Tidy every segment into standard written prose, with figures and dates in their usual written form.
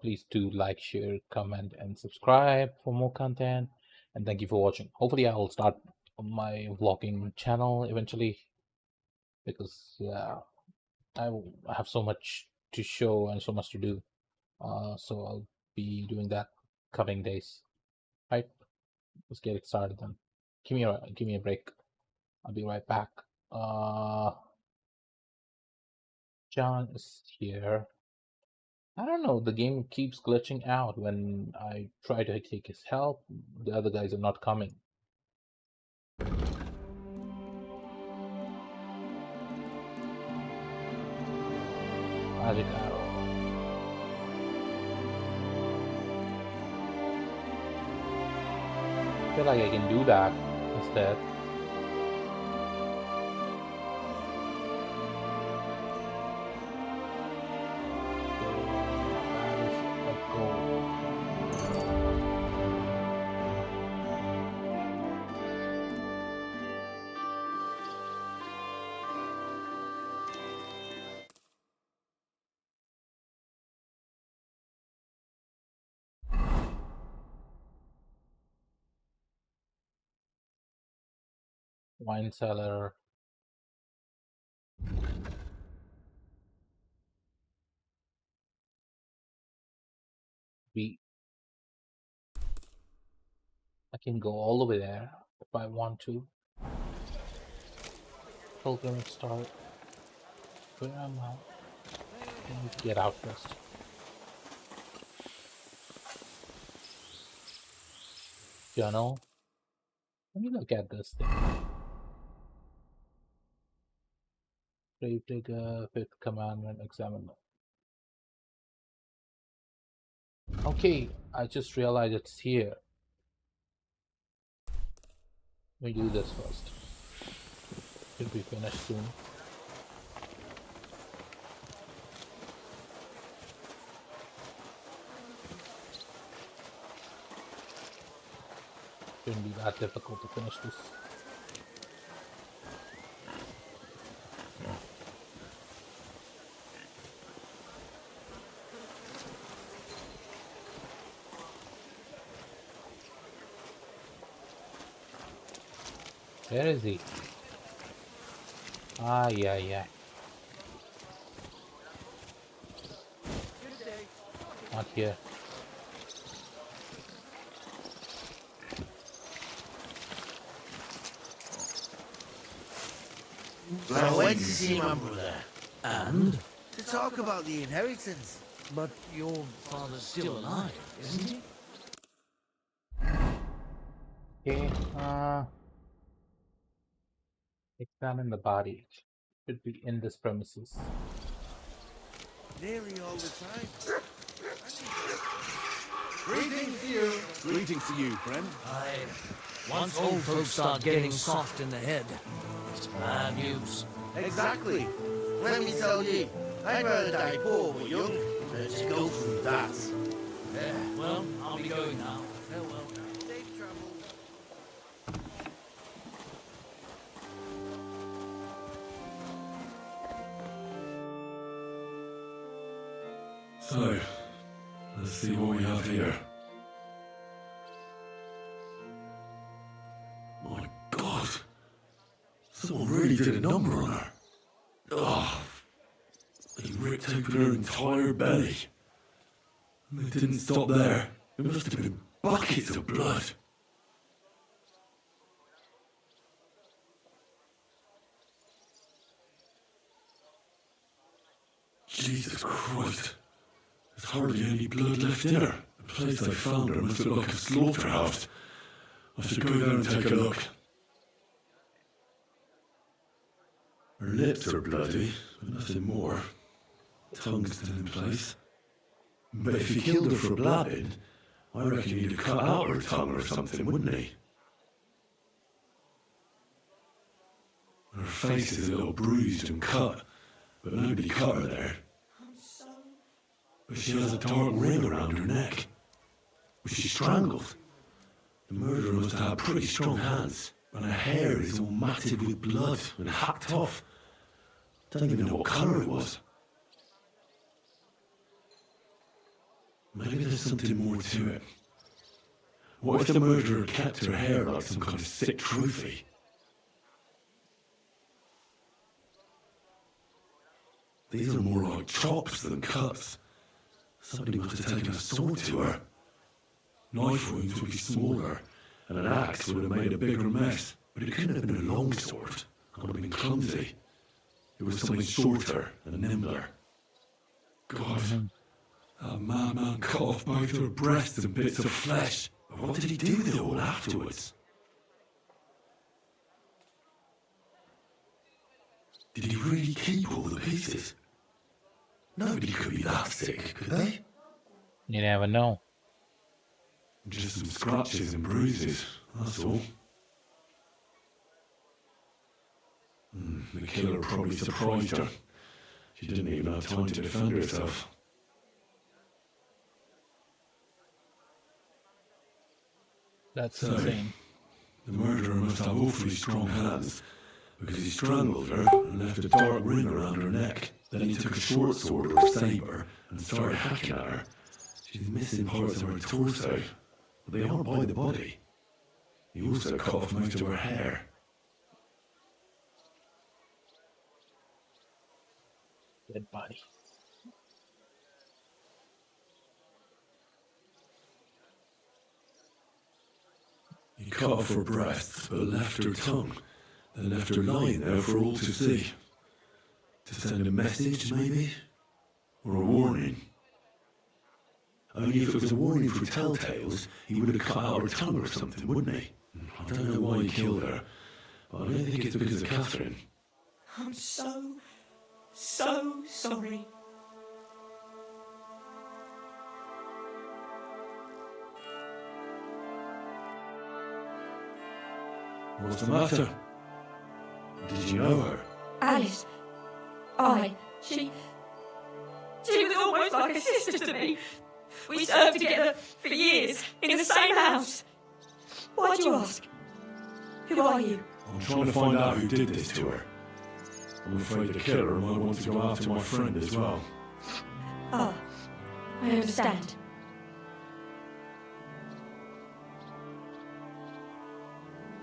Please do like, share, comment, and subscribe for more content. And thank you for watching. Hopefully, I will start my vlogging channel eventually because I have so much to show and so much to do. So I'll be doing that coming days. Right? Let's get it started then. Give me a break. I'll be right back. Uh, John is here. I don't know. The game keeps glitching out when I try to take his help. The other guys are not coming. Magic arrow. I feel like I can do that instead. That is a goal. Wine cellar. B. I can go all the way there if I want to. Pilgrimage start. Where am I? I need to get out first. Journal. Let me look at this thing. Grave digger, fifth commandment, examine. Okay, I just realized it's here. Let me do this first. Should be finished soon. Shouldn't be that difficult to finish this. Where is he? Ah, yeah. Not here. I went to see my brother And? to talk about the inheritance. But your father's still alive, isn't he? Okay, examine the body. Should be in this premises. Nearly all the time. Greetings to you. Greetings to you, friend. Once old folks start getting soft in the head, it's bad news. Exactly. Let me tell you, I'd rather die poor but young than to go through that. Yeah, well, I'll be going now. Farewell. Safe travels. So, let's see what we have here. My God, someone really did a number on her. Oh, they ripped open her entire belly. And they didn't stop there. It must have been buckets of blood. Jesus Christ. There's hardly any blood left in her. The place I found her must look like a slaughterhouse. I should go there and take a look. Her lips are bloody, but nothing more. Tongue's still in place. But if he killed her for blabbing, I reckon he'd have cut out her tongue or something, wouldn't he? Her face is a little bruised and cut, but nobody cut her there. But she has a dark ring around her neck. Was she strangled? The murderer must have had pretty strong hands, and her hair is all matted with blood and hacked off. Don't even know what colour it was. Maybe there's something more to it. What if the murderer kept her hair like some kind of sick trophy? These are more like chops than cuts. Somebody must have taken a sword to her. Knife wounds would be smaller, and an axe would have made a bigger mess. But it couldn't have been a long sword. It would have been clumsy. It was something shorter and nimbler. God, that madman cut off both her breasts and bits of flesh. But what did he do with it all afterwards? Did he really keep all the pieces? Nobody could be that sick, could they? You never know. Just some scratches and bruises, that's all. The killer probably surprised her. She didn't even have time to defend herself. That's So, insane. the murderer must have awfully strong hands, because he strangled her and left a dark ring around her neck. Then he took a short sword or saber and started hacking at her. She's missing parts of her torso, but they aren't by the body. He also cut off most of her hair. Dead body. He cut off her breasts, but left her tongue, then left her lying there for all to see. To send a message, maybe? Or a warning? Only if it was a warning for telltales, he would have cut out her tongue or something, wouldn't he? I don't know why he killed her, but I don't think it's because of Catherine. I'm so sorry. What's the matter? Did you know her? Alice. She was almost like a sister to me. We served together for years, in the same house. Why'd you ask? Who are you? I'm trying to find out who did this to her. I'm afraid the killer might want to go after my friend as well. I understand.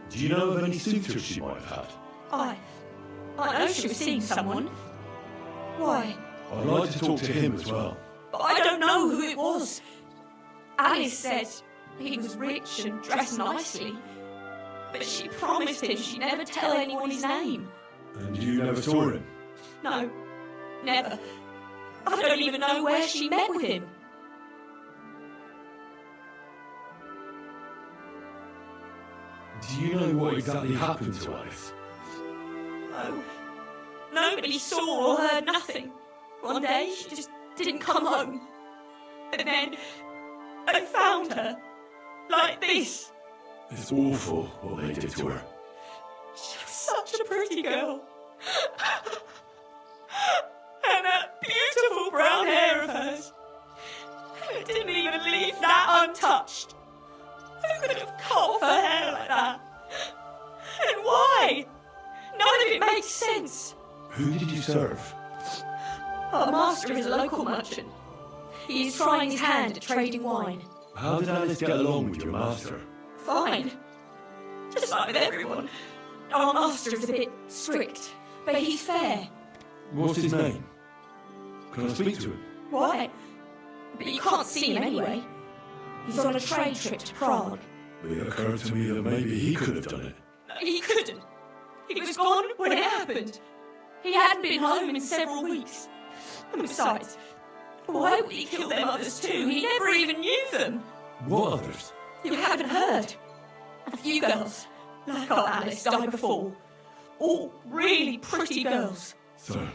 Do you know of any suitors she might have had? I know she was seeing someone. Why? I'd like to talk to him as well. But I don't know who it was. Alice said he was rich and dressed nicely. But she promised him she'd never tell anyone his name. And you never saw him? No, never. I don't even know where she met with him. Do you know what exactly happened to Alice? No. Nobody saw or heard nothing. One day, she just didn't come home. And then, I found her. Like this. It's awful what they did to her. She was such a pretty girl. And that beautiful brown hair of hers. It didn't even leave that untouched. Who could have cut off her hair like that? And why? None of it makes sense. Who did you serve? Our master is a local merchant. He is trying his hand at trading wine. How did Alice get along with your master? Fine. Just like with everyone. Our master is a bit strict, but he's fair. What's his name? Can I speak to him? Why? But you can't see him anyway. He's on a trade trip to Prague. It occurred to me that maybe he could have done it. No, he couldn't. He was gone when it happened. He hadn't been home in several weeks. And besides, why would he kill them others too? He never even knew them. What others? You haven't heard. A few girls, like our Alice, died before. All really pretty girls. So,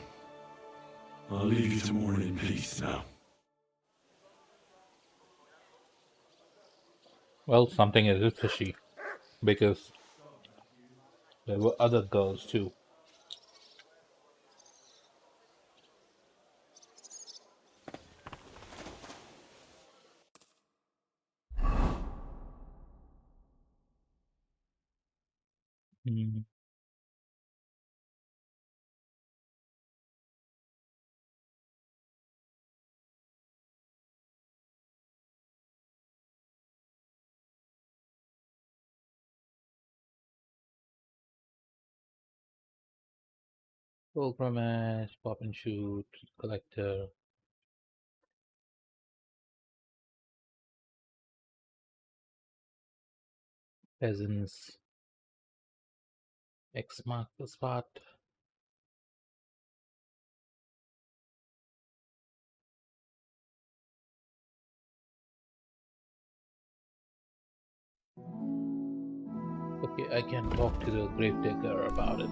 I'll leave you to mourn in peace now. Well, something is fishy because there were other girls too. Hmm. Pilgrimage, pop and shoot, collector, peasants, X mark the spot. Okay, I can talk to the gravedigger about it.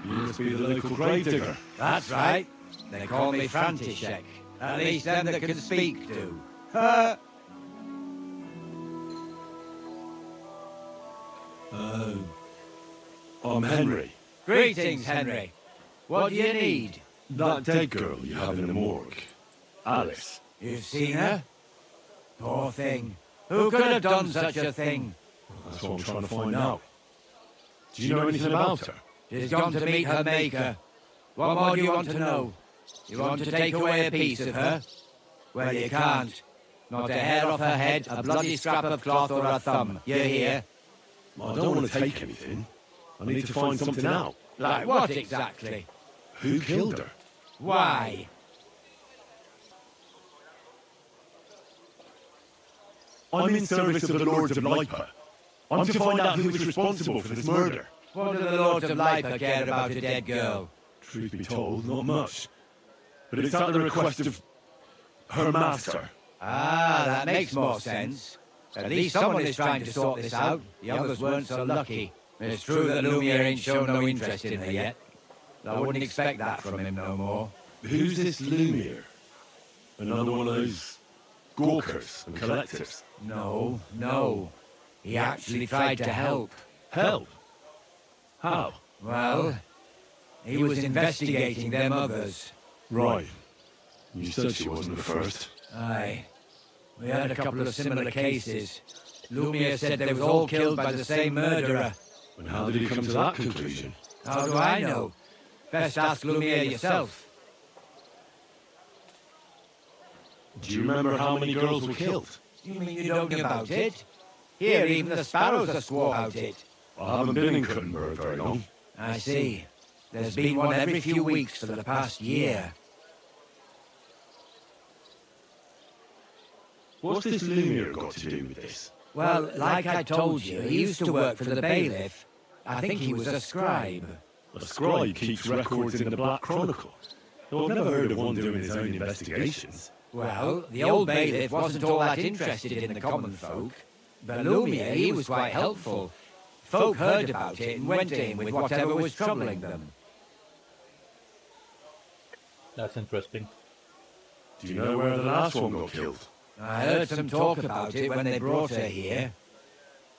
You must be the local gravedigger. That's right. They call me František. At least them that can speak do. I'm Henry. Greetings, Henry. What do you need? That dead girl you have in the morgue. Alice. You've seen her? Poor thing. Who could have done such a thing? That's what I'm trying to find out. Do you know anything about her? She's gone to meet her maker. What more do you want to know? You want to take away a piece of her? Well, you can't. Not a hair off her head, a bloody scrap of cloth or a thumb. You hear? I don't want to take anything. I need to find something out. Like what exactly? Who killed her? Why? I'm in service of the Lords of Lipa. I'm to find out who is responsible for this murder. What do the Lords of Lipa care about a dead girl? Truth be told, not much. But it's at the request of her master. Ah, that makes more sense. At least someone is trying to sort this out. The others weren't so lucky. It's true that Lumiere ain't shown no interest in her yet. I wouldn't expect that from him no more. Who's this Lumiere? Another one of those gawkers and collectors? No. He actually tried to help. Help? How? Well, he was investigating them others. Right. You said she wasn't the first. Aye. We had a couple of similar cases. Lumiere said they was all killed by the same murderer. And how did he come to that conclusion? How do I know? Best ask Lumiere yourself. Do you remember how many girls were killed? You mean you don't know about it? Here, even the sparrows are swore about it. I haven't been in Kuttenberg very long. I see. There's been one every few weeks for the past year. What's this Lumiere got to do with this? Well, like I told you, he used to work for the bailiff. I think he was a scribe. A scribe keeps records in the Black Chronicle. Though I've never heard of one doing his own investigations. Well, the old bailiff wasn't all that interested in the common folk. But Lumiere, he was quite helpful. Folk heard about it and went to him with whatever was troubling them. That's interesting. Do you know where the last one got killed? I heard some talk about it when they brought her here.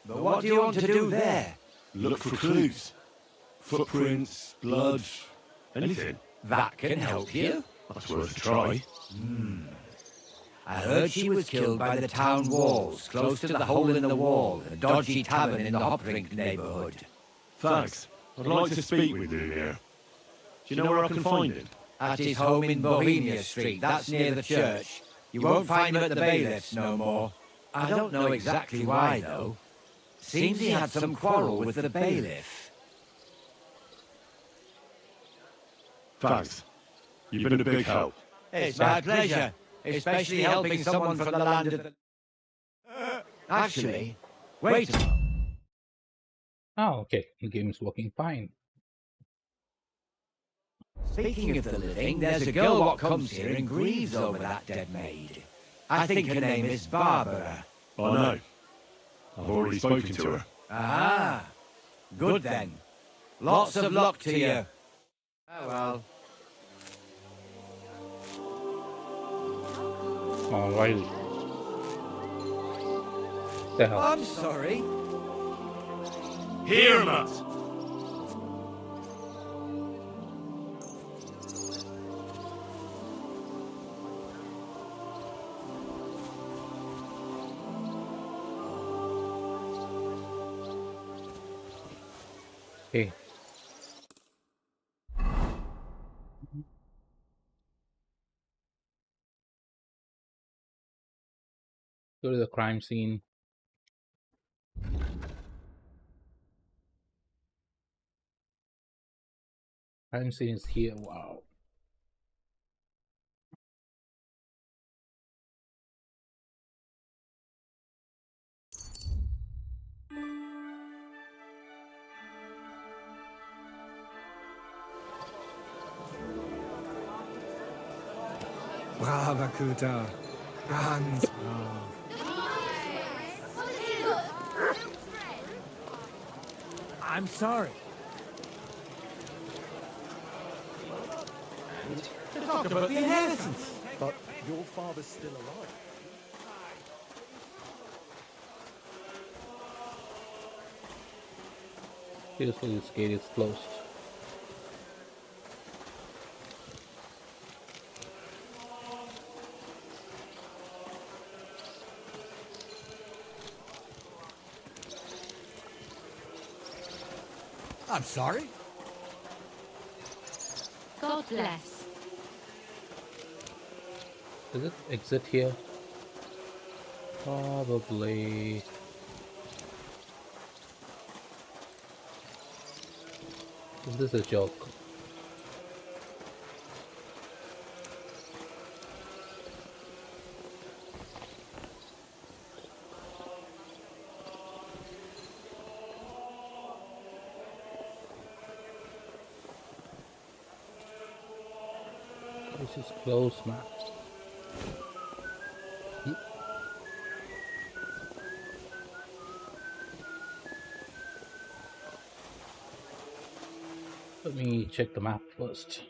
But what do you want to do there? Look for clues. Footprints, blood, anything. That can help you. That's worth a try. I heard she was killed by the town walls, close to the hole in the wall, a dodgy tavern in the Hoprink neighborhood. Thanks. I'd like to speak with Lumiere. Do you know where I can find him? At his home in Bohemia Street, that's near the church. You won't find him at the bailiff's no more. I don't know exactly why, though. Seems he had some quarrel with the bailiff. Thanks. You've been a big help. It's my pleasure, especially helping someone from the land of the... Actually, wait a minute. Oh, okay. The game is working fine. Speaking of the living, there's a girl what comes here and grieves over that dead maid. I think her name is Barbara. I know. I've already spoken to her. Ah, good then. Lots of luck to you. Oh well. Alrighty. The hell? I'm sorry. Here, Matt! Hey. Go to the crime scene. Crime scene is here. Wow. Brava Kuta. Ganz brav. I'm sorry. Talk about the inheritance. But your father's still alive. Seriously, this gate is closed. I'm sorry. God bless. Does it exit here? Probably. Is this a joke? This is closed, man. Let me check the map first.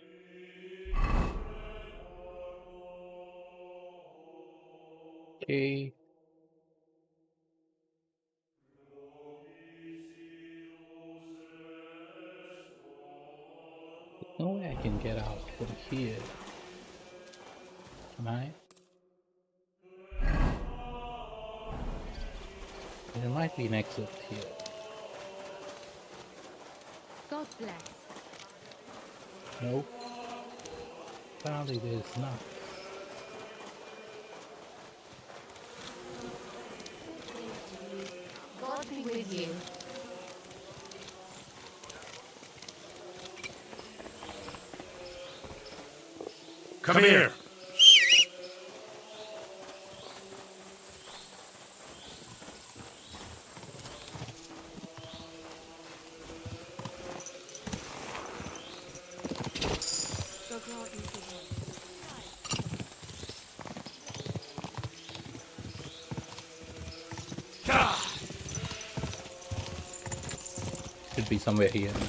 Okay. There's no way I can get out from here. Am I? There might be an exit here. God bless. No. Apparently there's not. God be with you. Come here! Should be somewhere here now.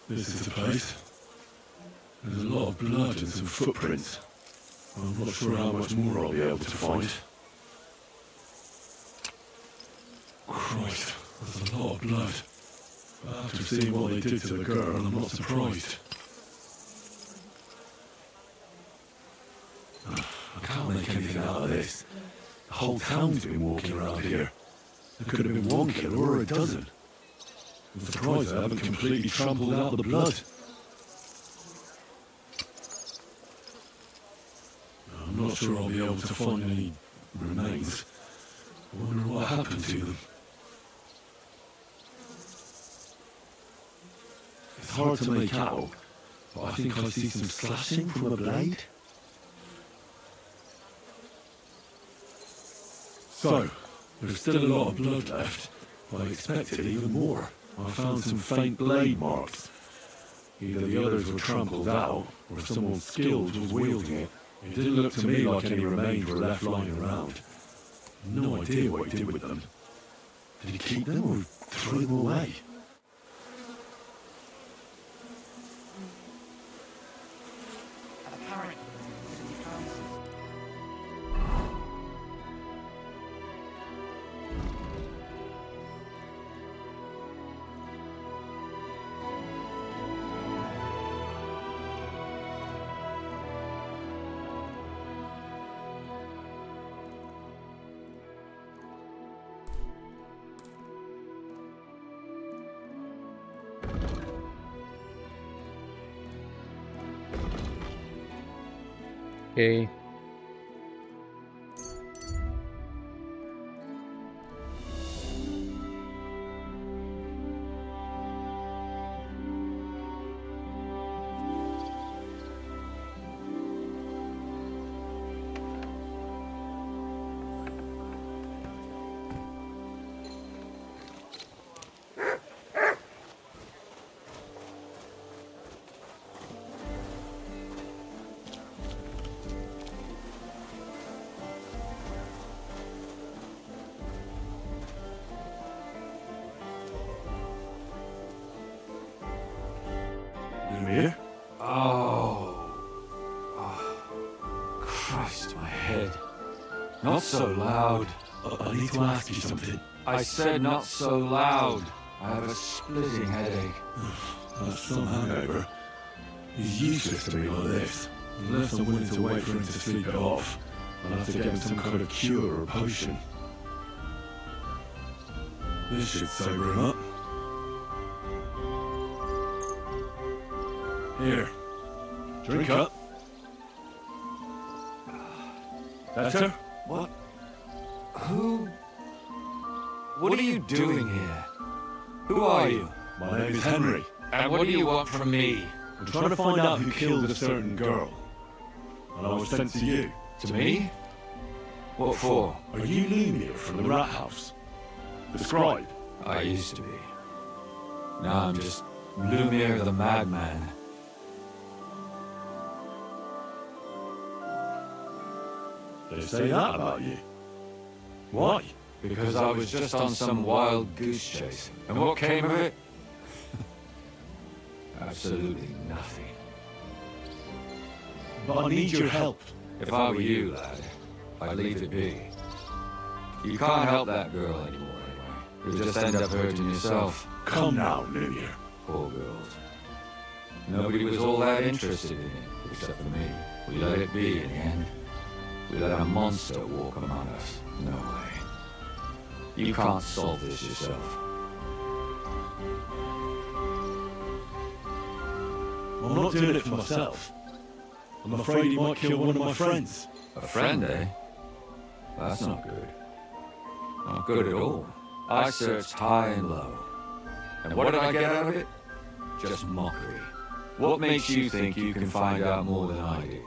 This is the place. There's a lot of blood and some footprints. I'm not sure how much more I'll be able to find. Christ, that's a lot of blood. But after seeing what they did to the girl, I'm not surprised. I can't make anything out of this. The whole town's been walking around here. There could have been one killer or a dozen. I'm surprised I haven't completely trampled out the blood. I'm not sure I'll be able to find any remains. I wonder what happened to them. It's hard to make out, but I think I see some slashing from a blade. So, there's still a lot of blood left. I expected even more. I found some faint blade marks. Either the others were trampled out, or someone skilled was wielding it. It didn't look to me like any remains were left lying around. No idea what he did with them. Did he keep them or throw them away? Okay. Here? Oh. Christ, my head. Not so loud. I need to ask you something. I said not so loud. I have a splitting headache. That's some hangover. He's useless to me like this. Unless I'm willing to wait for him to sleep it off, I'll have to get him some kind of cure or potion. This should sober him up. Here. Drink up. Better? What? Who? What are you doing here? Who are you? My name is Henry. And what do you want from me? I'm trying to find out who killed a certain girl. And I was sent to you. To me? What for? Are you Lumia from the rat house? The scribe? I used to be. Now I'm just Lumia the madman. They say that about you. Why? Because I was just on some wild goose chase. And what came of it? Absolutely nothing. But I need your help. If I were you, lad, I'd leave it be. You can't help that girl anymore, anyway. You'll just end up hurting yourself. Come now, Lumia. Poor girls. Nobody was all that interested in it, except for me. We let it be in the end. We let a monster walk among us. No way. You can't solve this yourself. I'm not doing it for myself. I'm afraid he might kill one of my friends. A friend, eh? That's not good. Not good at all. I searched high and low. And what did I get out of it? Just mockery. What makes you think you can find out more than I do?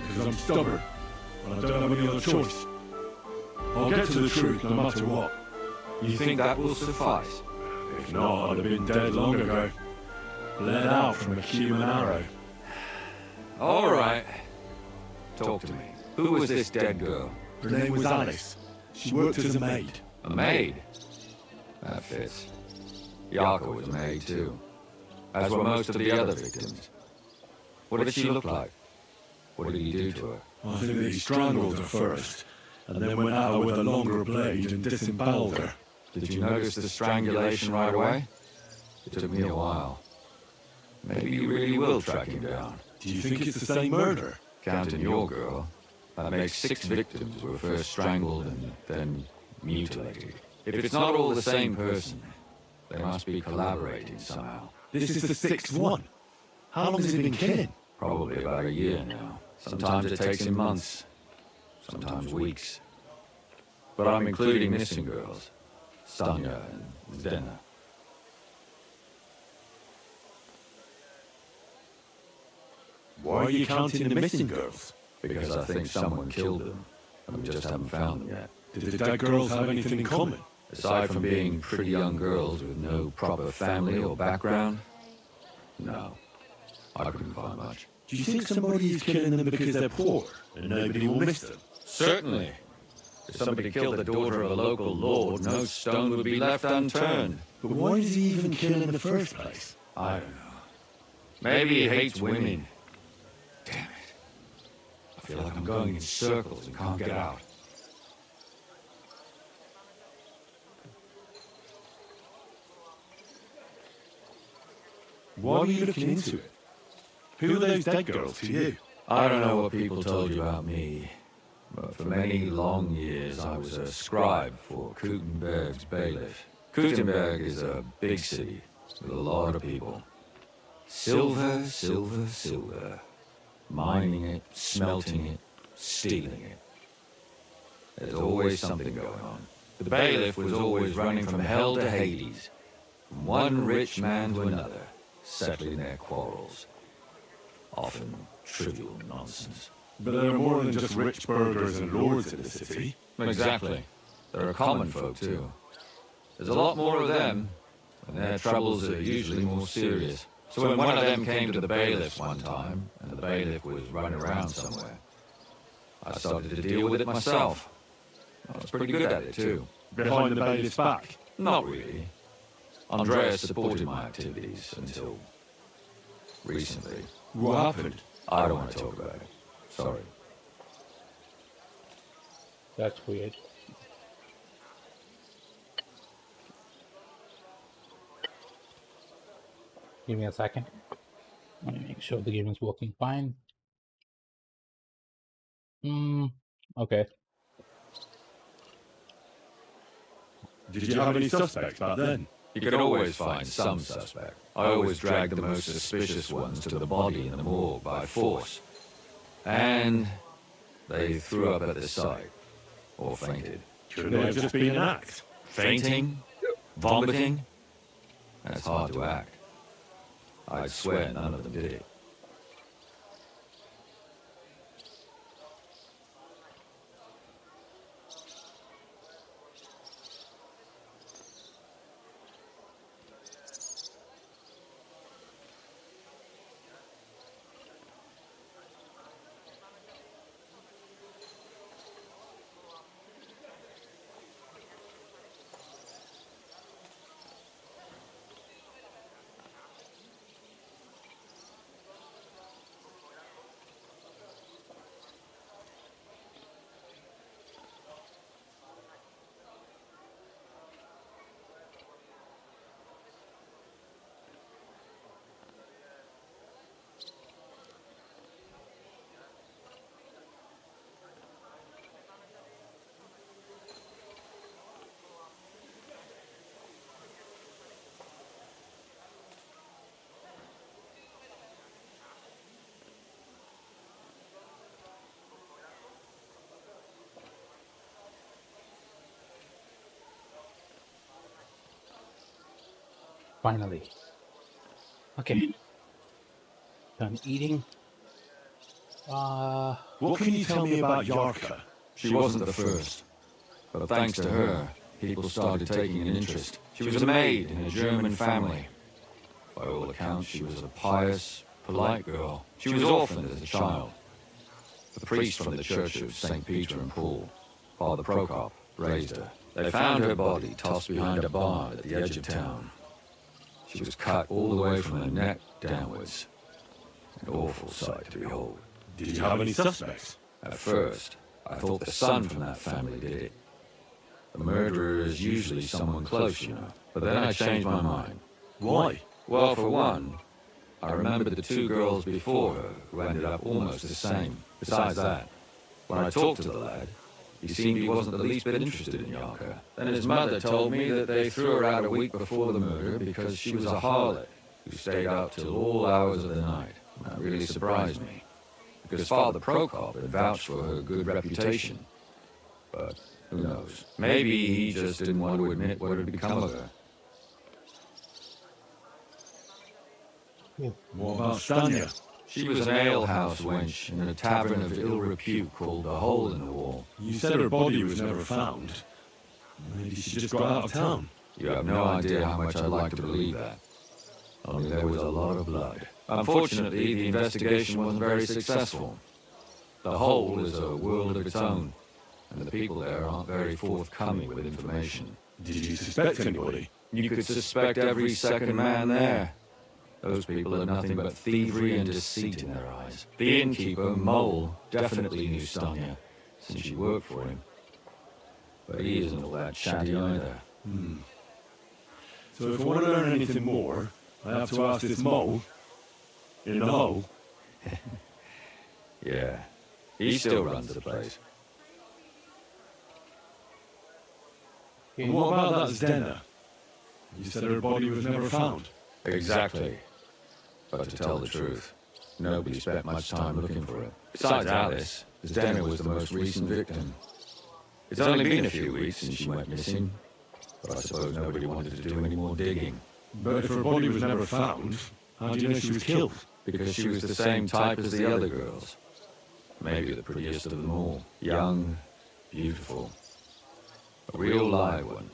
Because I'm stubborn, and I don't have any other choice. I'll get to the truth no matter what. You think that will suffice? If not, I'd have been dead long ago. Let out from a human arrow. All right. Talk to me. Who was this dead girl? Her name was Alice. She worked as a maid. A maid? That fits. Yaka was a maid too. As were most of the other victims. What did she look like? What did he do to her? I think that he strangled her first, and then went at her with a longer blade and disemboweled her. Did you notice the strangulation right away? It took me a while. Maybe you really will track him down. Do you think it's the same murder? Counting your girl, that makes 6 victims who were first strangled and then mutilated. If it's not all the same person, they must be collaborating somehow. This is the 6th one. How long has he been killing? Probably about a year now. Sometimes it takes him months, sometimes weeks. But I'm including missing girls, Stanya and Zdena. Why are you counting the missing girls? Because I think someone killed them, and we just haven't found them yet. Did the dead girls have anything in common? Aside from being pretty young girls with no proper family or background, no, I couldn't find much. Do you think somebody is killing them because they're poor and nobody will miss them? Certainly. If somebody killed the daughter of a local lord, no stone would be left unturned. But why does he even kill in the first place? I don't know. Maybe he hates women. Damn it. I feel like I'm going in circles and can't get out. Why were you looking into it? Who are those dead girls to you? I don't know what people told you about me, but for many long years I was a scribe for Kutenberg's bailiff. Kutenberg is a big city with a lot of people. Silver, silver, silver. Mining it, smelting it, stealing it. There's always something going on. The bailiff was always running from hell to Hades, from one rich man to another, settling their quarrels. Often trivial nonsense. But there are more than just rich burghers and lords in the city. Exactly. There are common folk too. There's a lot more of them, and their troubles are usually more serious. So when one of them came to the bailiff one time, and the bailiff was running around somewhere, I started to deal with it myself. I was pretty good at it too. Behind the bailiff's back. Not really. Andreas supported my activities until recently. What happened? I don't want to talk about it. Sorry. That's weird. Give me a second. Let me make sure the game is working fine. Okay. Did you have any suspects back then? You can always find some suspect. I always drag the most suspicious ones to the body in the morgue by force. And they threw up at the sight. Or fainted. Couldn't it have just been an act? Fainting? Vomiting? That's hard to act. I'd swear none of them did it. Finally. Okay. Done eating. What can you tell me about Yarka? She wasn't the first. But thanks to her, people started taking an interest. She was a maid in a German family. By all accounts, she was a pious, polite girl. She was orphaned as a child. The priest from the church of St. Peter and Paul, Father Prokop, raised her. They found her body tossed behind a barn at the edge of town. She was cut all the way from her neck downwards. An awful sight to behold. Did you have any suspects? At first, I thought the son from that family did it. The murderer is usually someone close, you know. But then I changed my mind. Why? Well, for one, I remembered the two girls before her who ended up almost the same. Besides that, when I talked to the lad, he seemed he wasn't the least bit interested in Yarka. Then his mother told me that they threw her out a week before the murder because she was a harlot who stayed out till all hours of the night. That really surprised me, because Father Prokop had vouched for her good reputation. But who knows? Maybe he just didn't want to admit what had become of her. What about Stanya? She was an alehouse wench in a tavern of ill repute called the Hole in the Wall. You said her body was never found. Maybe she just got out of town. You have no idea how much I'd like to believe that. Only there was a lot of blood. Unfortunately, the investigation wasn't very successful. The Hole is a world of its own, and the people there aren't very forthcoming with information. Did you suspect anybody? You could suspect every second man there. Those people had nothing but thievery and deceit in their eyes. The innkeeper, Mole, definitely knew Stanya, since she worked for him. But he isn't all that chatty either. So if I want to learn anything more, I have to ask this Mole in the hole. Yeah, he still runs the place. And what about that Zdena? You said her body was never found. Exactly. But to tell the truth, nobody spent much time looking for it. Besides Alice, Zdena was the most recent victim. It's only been a few weeks since she went missing, but I suppose nobody wanted to do any more digging. But if her body was never found, how do you know she was killed? Because she was the same type as the other girls. Maybe the prettiest of them all. Young, beautiful. A real live one.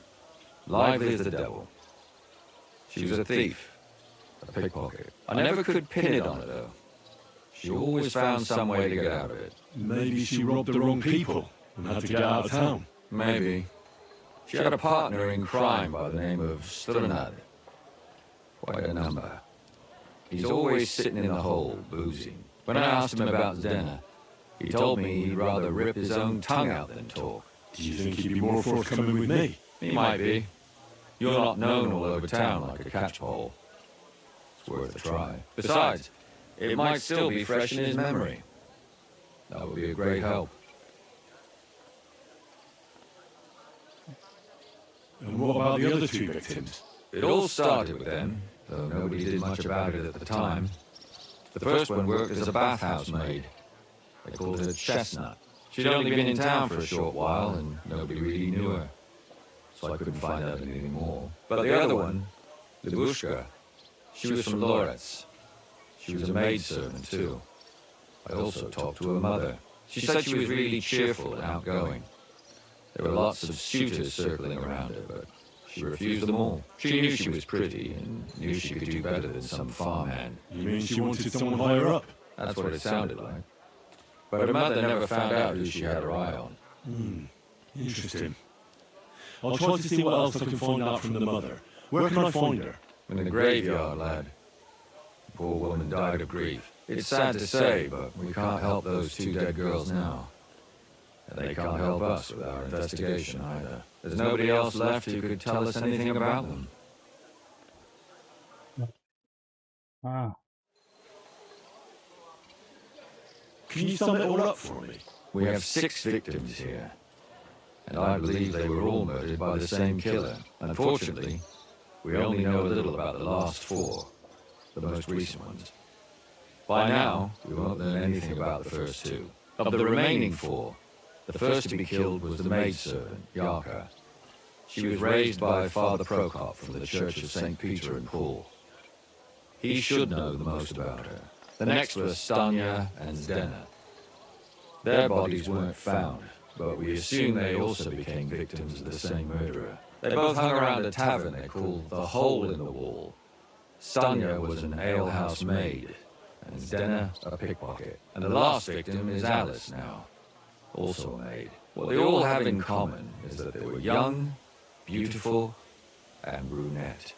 Lively as the devil. She was a thief. A pickpocket. I never could pin it on her, though. She always found some way to get out of it. Maybe she robbed the wrong people and had to get out of town. Maybe. She had a partner in crime by the name of Strunad. Quite a number. He's always sitting in the hole, boozing. When I asked him about Zdena, he told me he'd rather rip his own tongue out than talk. Do you think he'd be more forthcoming with me? He might be. You're not known all over town like a catchpole. It's worth a try. Besides, it might still be fresh in his memory. That would be a great help. And what about the other two victims? It all started with them, though nobody did much about it at the time. The first one worked as a bathhouse maid. They called her Chestnut. She'd only been in town for a short while, and nobody really knew her. So I couldn't find out anything more. But the other one, Libushka, she was from Loretz. She was a maidservant, too. I also talked to her mother. She said she was really cheerful and outgoing. There were lots of suitors circling around her, but she refused them all. She knew she was pretty and knew she could do better than some farmhand. You mean she wanted someone higher up? That's what it sounded like. But her mother never found out who she had her eye on. Interesting. I'll try to see what else I can find out from the mother. Where can I find her? In the graveyard, lad. The poor woman died of grief. It's sad to say, but we can't help those two dead girls now. And they can't help us with our investigation either. There's nobody else left who could tell us anything about them. Ah. Can you sum it all up for me? We have 6 victims here. And I believe they were all murdered by the same killer. Unfortunately, we only know a little about the last 4, the most recent ones. By now, we won't learn anything about the first 2. Of the remaining 4, the first to be killed was the maidservant, Yarka. She was raised by Father Prokop from the Church of St. Peter and Paul. He should know the most about her. The next were Stanya and Zdena. Their bodies weren't found, but we assume they also became victims of the same murderer. They both hung around a tavern they called the Hole in the Wall. Stanya was an alehouse maid, and Zdena a pickpocket. And the last victim is Alice now, also a maid. What they all have in common is that they were young, beautiful, and brunette.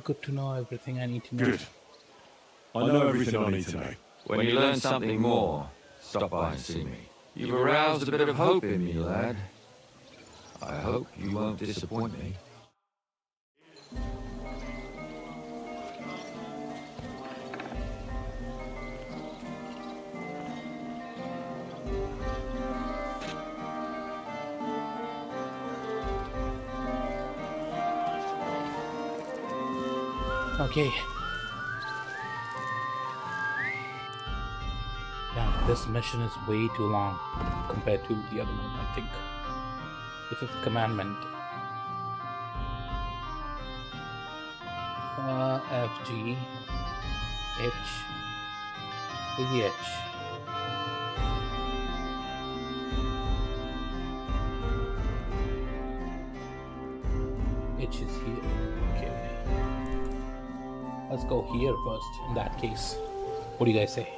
Good to know everything I need to know. Good. I know everything I need to know. When you learn something more, stop by and see me. You've aroused a bit of hope in me, lad. I hope you won't disappoint me. Okay. Damn, this mission is way too long compared to the other one, I think. The 5th commandment. F, G, H, H. H is here. Okay. Let's go here first, in that case. What do you guys say?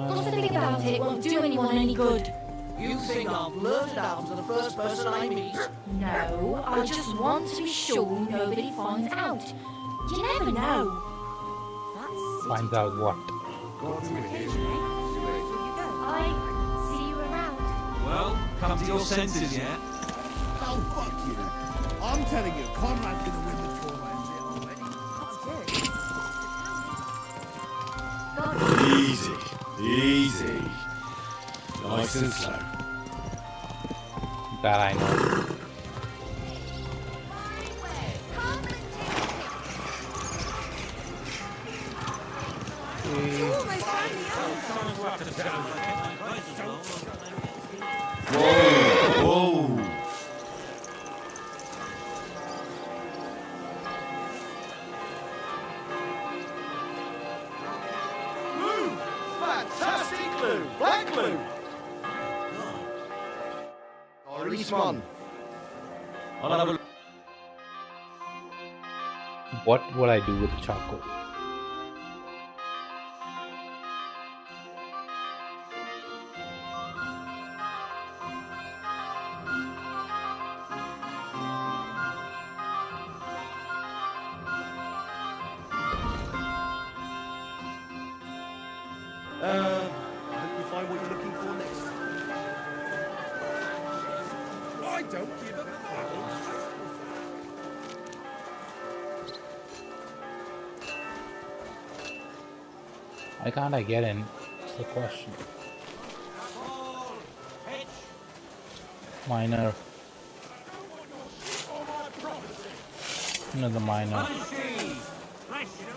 Gossiping about it won't do anyone any good. You think I'll blurt it out to the first person I meet? No, I just want to be sure nobody finds out. You never know. That Find out what. I see you around. Well, come to your senses yet? Oh, fuck you. I'm telling you, Conrad's gonna win the tournament already. Easy, easy. Nice and slow. That I know. Whoa! Glue! Fantastic glue! Black glue! Orismon. I'll have a look. What would I do with charcoal? I hope you find what you're looking for next. I don't give a fuck. Why can't I get in? That's the question. Miner. Another miner.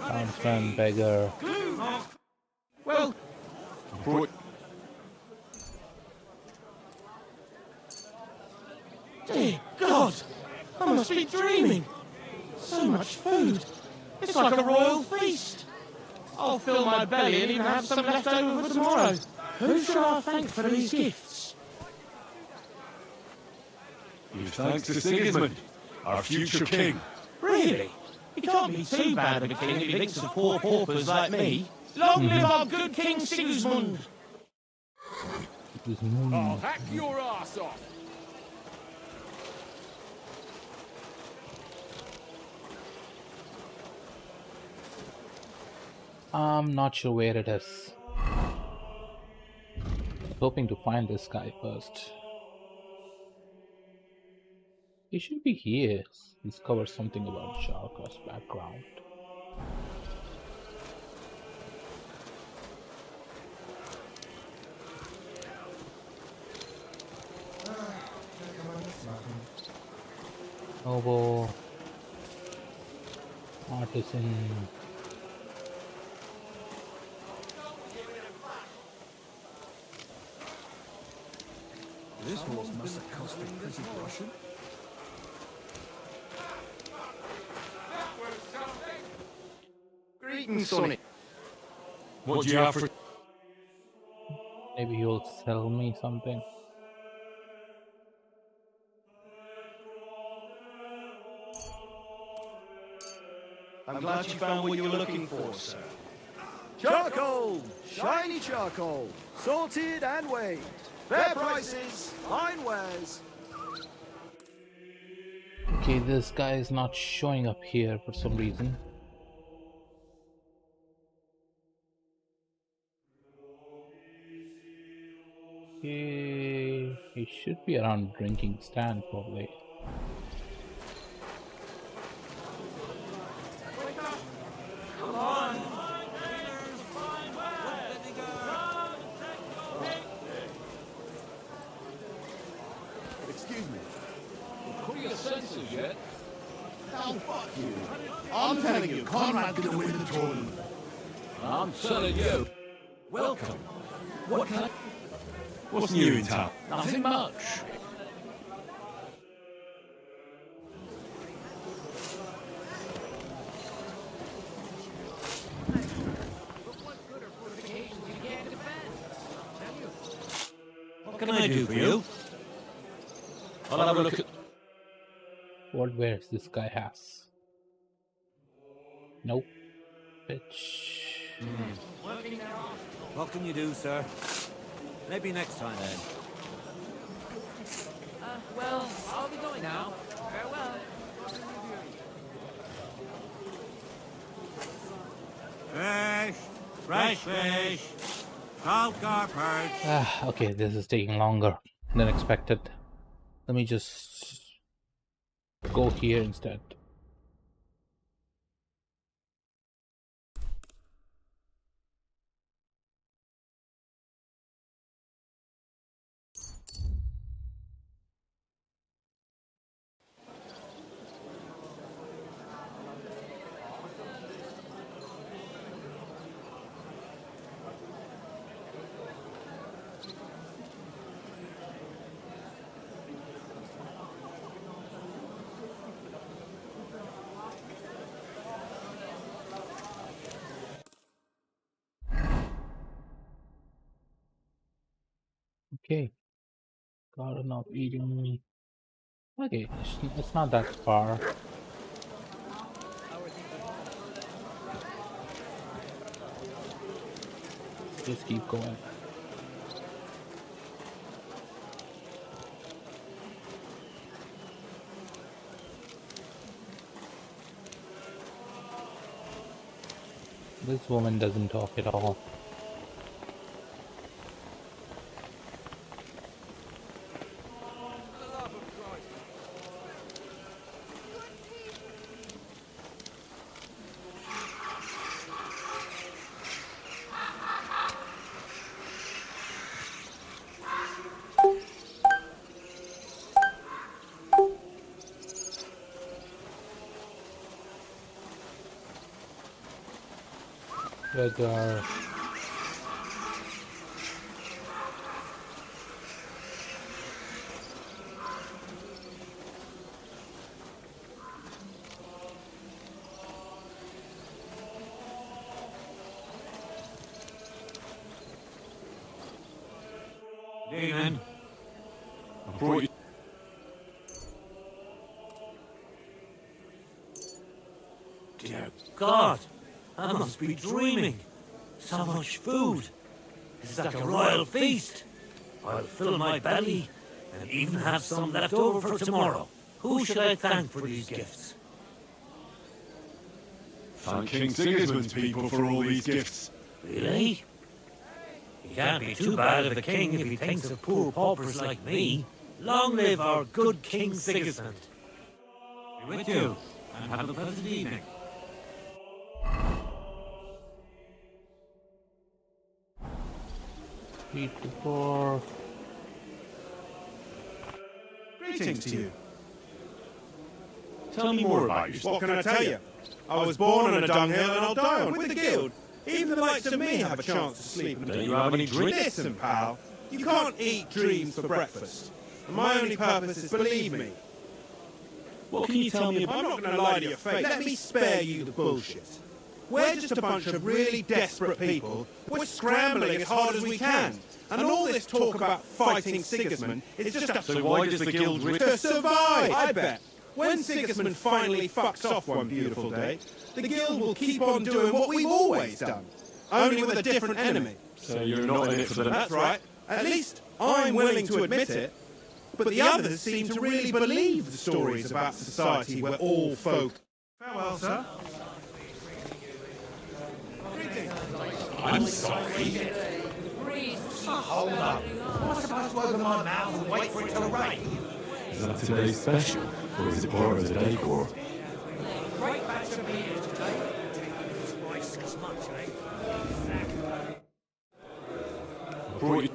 Townsman, beggar. Well, Put Dear God! I must be dreaming. So much food. It's like a royal feast. I'll fill my belly and even have some left over for tomorrow. Who shall I thank for these gifts? you thanks to Sigismund, our future king. Really? He can't be too bad of a king if he thinks of poor paupers like me. Long live our good King Sigismund! This moon. I'll hack your ass off. I'm not sure where it is. Hoping to find this guy first. He should be here. Discover something about Sharka's background. Noble artisan. This horse must have cost a pretty Russian. Greetings, Sonny. What do you have for? Maybe he'll sell me something. I'm glad you found what you were looking for, sir. Charcoal! Shiny charcoal! Sorted and weighed. Fair prices, fine wares. Okay, this guy is not showing up here for some reason. He should be around drinking stand probably. Excuse me. come to your senses yet? Oh, fuck you. I'm telling you, Conrad's gonna win the tournament. I'm telling you. Welcome. What can I? What's new in town? Nothing much. What can I do for you? I'll have a look at. What wares this guy has? Nope. Bitch. What can you do, sir? Maybe next time then. Well, I'll be going now. Farewell. Fresh fish. Salt carpers. Okay, this is taking longer than expected. Let me just go here instead. Okay, garden of eating. Okay, it's not that far. Just keep going. This woman doesn't talk at all. Whether Demon. I brought you. Dear God, I must be dreaming. So much food. It's like a royal feast. I'll fill my belly and even have some left over for tomorrow. Who should I thank for these gifts? Thank King Sigismund's people for all these gifts. Really? He can't be too bad of a king if he thinks of poor paupers like me. Long live our good King Sigismund. Be with you, and have a pleasant evening. eat the door. Greetings to you. Tell me more about you. What can I tell you? I was born on a dunghill and I'll die on with the guild. Even the likes of me have a chance to sleep. And Don't you have any drink? Listen, pal. You can't eat dreams for breakfast. And my only purpose is believe me. What can you tell me I'm not going to lie to your face. Let me spare you the bullshit. We're just a bunch of really desperate people. We're scrambling as hard as we can. And all this talk about fighting Sigismund is just a... So why does the guild to survive, I bet. When Sigismund finally fucks off one beautiful day, the guild will keep on doing what we've always done, only with a different enemy. So you're not in it for the... That's right. At least I'm willing to admit it. But the others seem to really believe the stories about society where all folk... Farewell, sir. I'm sorry. Hold up. Am I supposed to open my mouth and wait for it to rain? Is that today's special? Or is it part of the decor? Great batch of beer today. Twice as much, eh? I brought you...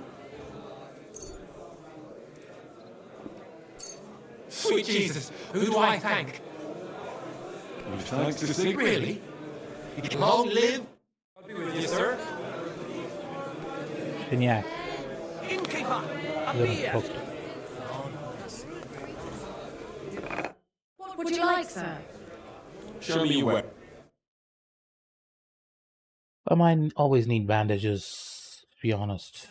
Sweet Jesus, who do I thank? With thanks to Sigrid. Really? Long live... I'll be with you, sir. Cognac. Innkeeper, a Little beer. cooked. What would you like, sir? Show me your weapon. I might always need bandages, to be honest.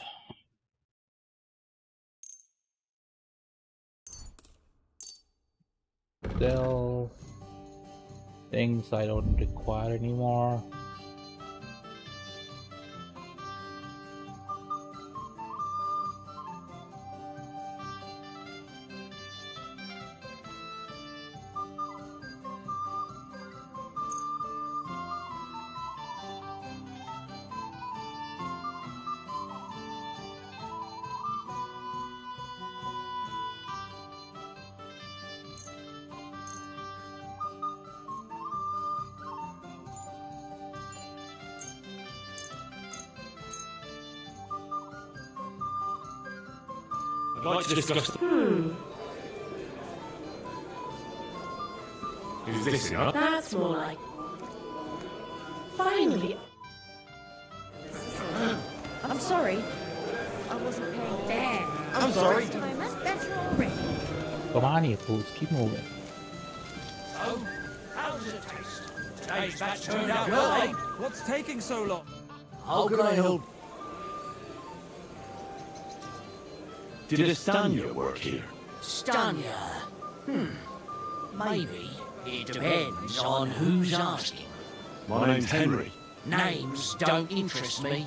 Still, things I don't require anymore. like to discuss... Is this enough? That's more like. Finally. I'm sorry. I wasn't paying there. I'm sorry. That's better already. Come on, you fools, keep moving. So, how does it taste? Today's batch turned out well, eh? What's taking so long? How can I help? Did Estania work here? Stanya? Maybe. It depends on who's asking. My name's Henry. Names don't interest me.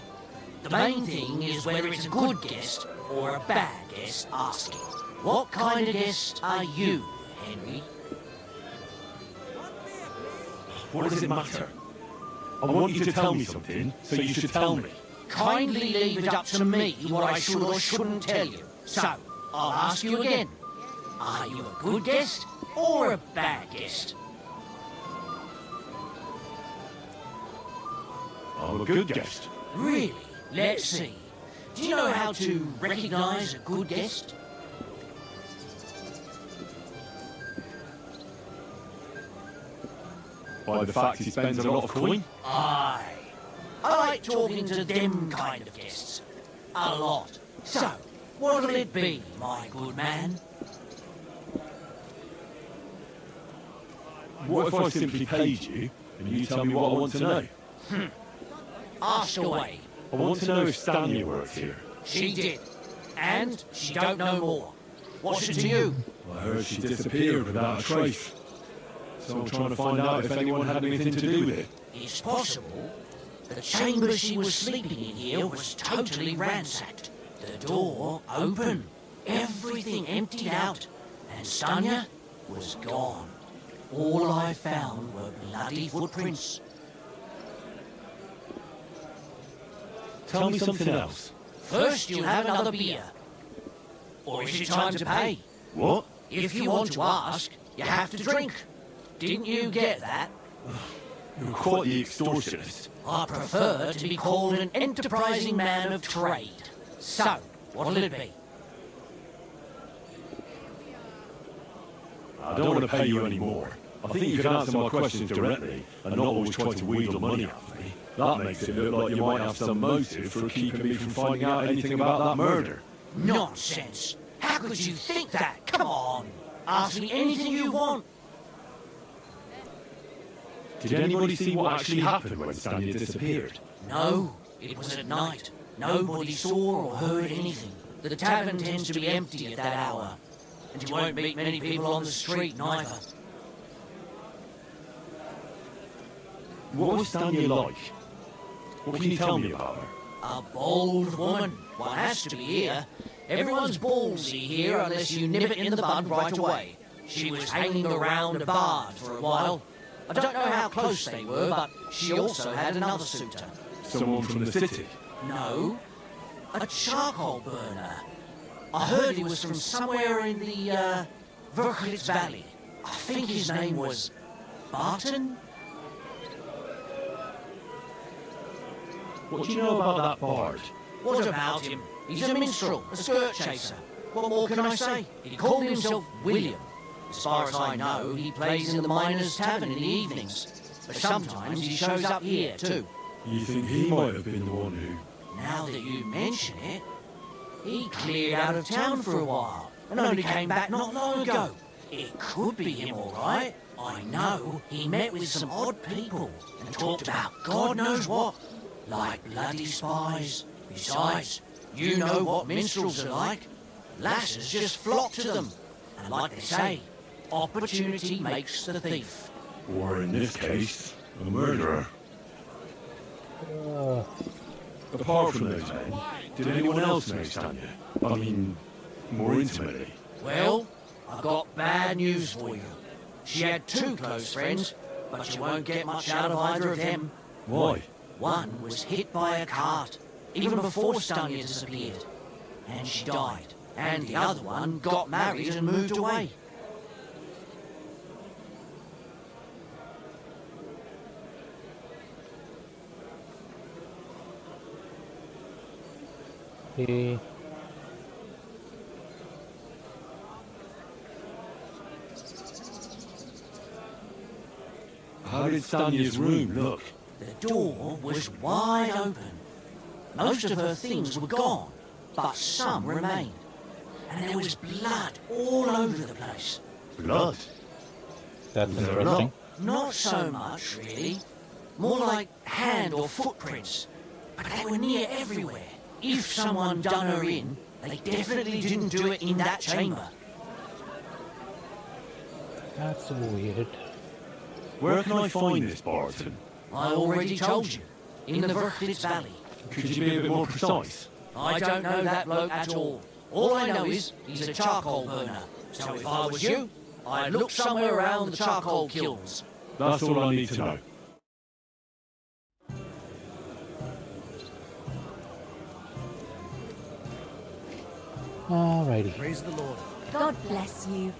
The main thing is whether it's a good guest or a bad guest asking. What kind of guest are you, Henry? What does it matter? I want you to tell me something, so you should tell me. Kindly leave it up to me what I should or shouldn't tell you. So, I'll ask you again. Are you a good guest or a bad guest? I'm a good guest. Really? Let's see. Do you know how to recognise a good guest? By the fact he spends a lot of coin? Aye. I like talking to them kind of guests. A lot. So, what'll it be, my good man? What if I simply paid you, and you tell me what I want to know? Ask away. I want to know if Stanya works here. She did. And she don't know more. What's it to you? I heard she disappeared without a trace. So I'm trying to find out if anyone had anything to do with it. It's possible. The chamber she was sleeping in here was totally ransacked. The door open. Everything emptied out. And Stanya was gone. All I found were bloody footprints. Tell me something else. First you'll have another beer. Or is it time to pay? What? If you want to ask, you have to drink. Didn't you get that? You're quite the extortionist. I prefer to be called an enterprising man of trade. So, what'll it be? I don't want to pay you any more. I think you can answer my questions directly and not always try to wheedle money out of me. That makes it look like you might have some motive for keeping me from finding out anything about that murder. Nonsense! How could you think that? Come on! Ask me anything you want. Did anybody see what actually happened when Stanya disappeared? No, it was at night. Nobody saw or heard anything. The tavern tends to be empty at that hour. And you won't meet many people on the street, neither. What was Stanya like? What can you tell me about her? A bold woman. One has to be here. Everyone's ballsy here unless you nip it in the bud right away. She was hanging around a bard for a while. I don't know how close they were, but she also had another suitor. Someone from the city? No, a charcoal burner. I heard he was from somewhere in the, Verklitz Valley. I think his name was Barton? What do you know about that bard? What about him? He's a minstrel, a skirt chaser. What more can I say? He called himself William. As far as I know, he plays in the miners' tavern in the evenings. But sometimes he shows up here, too. You think he might have been the one who... Now that you mention it, he cleared out of town for a while and only came back not long ago. It could be him, all right. I know he met with some odd people and talked about God knows what, like bloody spies. Besides, you know what minstrels are like. Lasses just flock to them. And like they say, opportunity makes the thief. Or in this case, a murderer. Apart from those men, did anyone else know Stanya? I mean, more intimately. Well, I've got bad news for you. She had two close friends, but you won't get much out of either of them. Why? One was hit by a cart, even before Stanya disappeared, and she died. And the other one got married and moved away. How did Stanya's room look? The door was wide open. Most of her things were gone, but some remained. And there was blood all over the place. Blood? That's There are interesting. Not so much, really. More like hand or footprints. But they were near everywhere. If someone done her in, they definitely didn't do it in that chamber. That's weird. Where can I find this Barton? I already told you. In the Verklitz Valley. Could you be a bit more precise? I don't know that bloke at all. All I know is he's a charcoal burner. So if I was you, I'd look somewhere around the charcoal kilns. That's all I need to know. Alrighty. Praise the Lord. God bless you.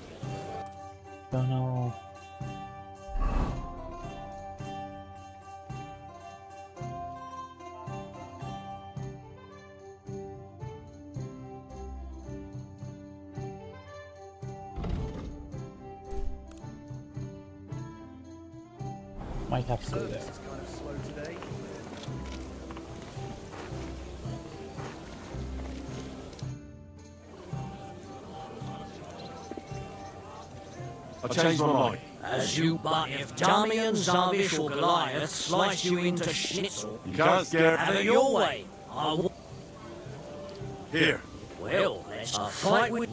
Don't know. Might have to go there. It's kind of slow today. I changed my mind. As you, but if Damian, Zavish or Goliath slice you into schnitzel, You can't scare... have it your way. I will. Here. Well, let's fight with...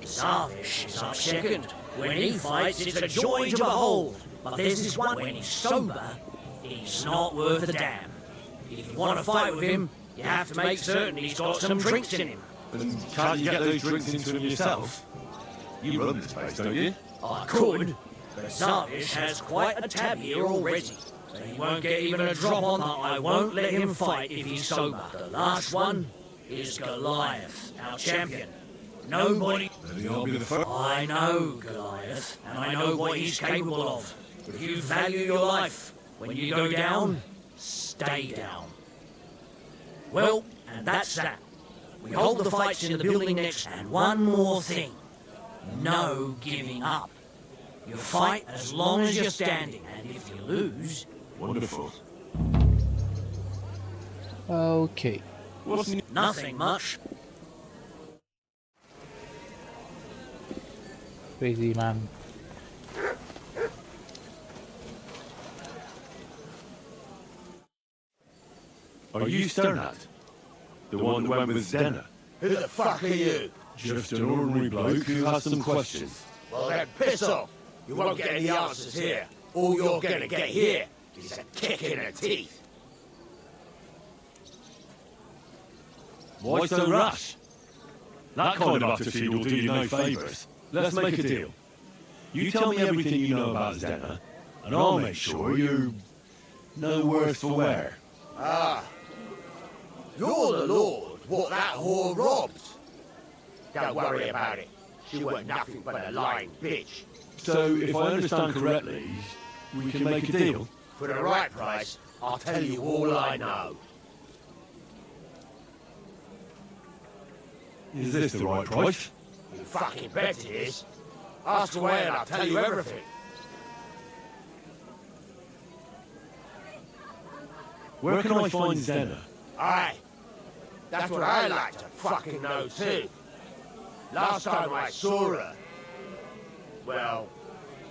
Zavish is up second. When he fights, it's a joy to behold. But there's this one when he's sober, he's not worth a damn. If you want to fight with him, you have to make certain he's got some drinks in him. And can't you get those drinks into him yourself? You run this place, don't you? I could, but Zavish has quite a tab here already. So he won't get even a drop on that. I won't let him fight if he's sober. The last one is Goliath, our champion. Nobody... Maybe I'll be the first. I know Goliath, and I know what he's capable of. If you value your life, when you go down, stay down. Well, and that's that. We hold the fights in the building next, and one more thing. No giving up. You fight as long as you're standing, and if you lose... Wonderful. Okay. What's new? Nothing much. Crazy man. Are you Sternat? The one that went with Zdenna? Who the fuck are you? Just an ordinary bloke who has some questions. Well then, piss off. You won't get any answers here. All you're gonna get here is a kick in the teeth. Why so rash? That kind of attitude will do you no favours. Let's make a deal. You tell me everything you know about Zdenna, and I'll make sure you're no worse for wear. Ah. You're the Lord what that whore robbed. Don't worry about it. She weren't nothing but a lying bitch. So, if I understand correctly, we can make a deal? For the right price, I'll tell you all I know. Is this the right price? You fucking bet it is. Ask away and I'll tell you everything. Where can I find Zdenna? Aye. That's what I like to fucking know too. Last time I saw her... Well,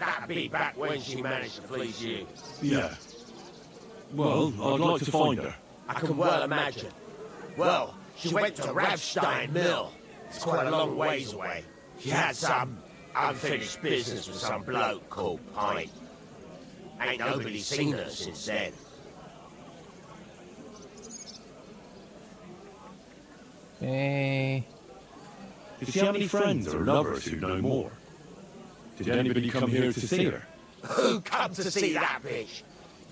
that'd be back when she managed to please you. Yeah. Well, I'd like to find her. I can well imagine. Well, she went to Ravstein Mill. It's quite a long ways away. She had some unfinished business with some bloke called Pine. Ain't nobody seen her since then. Eh. Did she have any friends or lovers who know more? Did anybody come here to see her? Who come to see that bitch?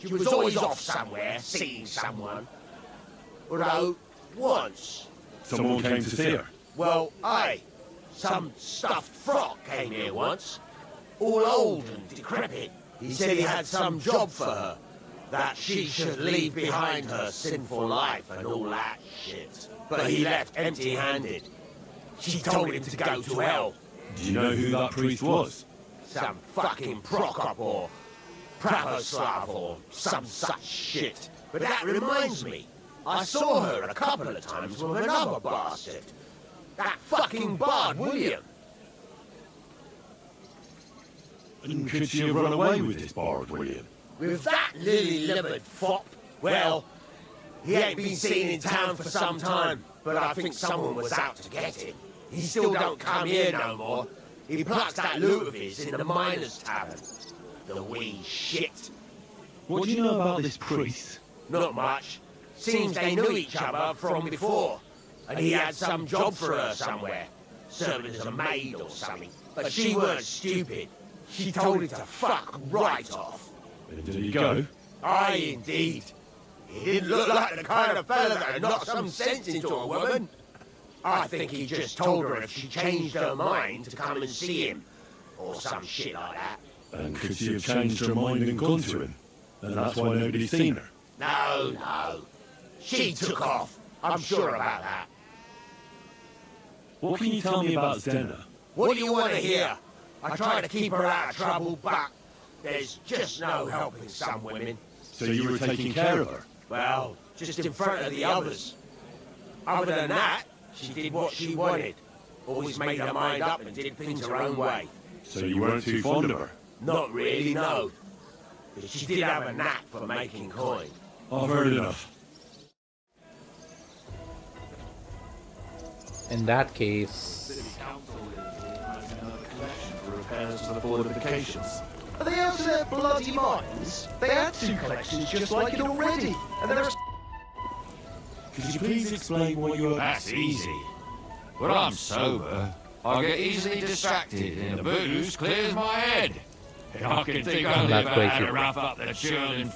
She was always off somewhere, seeing someone. Although, once... Someone came to see her? Well, aye. Some stuffed frock came here once. All old and decrepit. He said he had some job for her. That she should leave behind her sinful life and all that shit. But he left empty-handed. She told him to go to hell. Do you know who that priest was? Some fucking Prokop or... Pravoslav or some such shit. But that reminds me, I saw her a couple of times with another bastard. That fucking bard, William. And could she have run away with this bard, William? With that lily-livered fop, well, he ain't been seen in town for some time, but I think someone was out to get him. He still don't come here no more. He plucks that loot of his in the miners' tavern. The wee shit. What do you know about this priest? Not much. Seems they knew each other from before, and he had some job for her somewhere, serving as a maid or something. But she weren't stupid. She told him to fuck right off. And did he go? Aye, indeed. He didn't look like the kind of fella that would knock some sense into a woman. I think he just told her if she changed her mind to come and see him, or some shit like that. And could she have changed her mind and gone to him? And that's why nobody's seen her? No. She took off. I'm sure about that. What can you tell me about Zena? What do you want to hear? I try to keep her out of trouble, but there's just no helping some women. So you were taking care of her? Well, just in front of the others. Other than that, she did what she wanted. Always made her mind up and did things her own way. So you weren't too fond of her? Not really, no. But she did have a knack for making coin. I've heard enough. In that case, For repairs to the fortifications. Are they out of their bloody minds? They had 2 collections just like it already, and there are... Could you please explain what you're... That's easy. When I'm sober, I get easily distracted, and the booze clears my head. I can think only That's about how crazy. to wrap up the churning.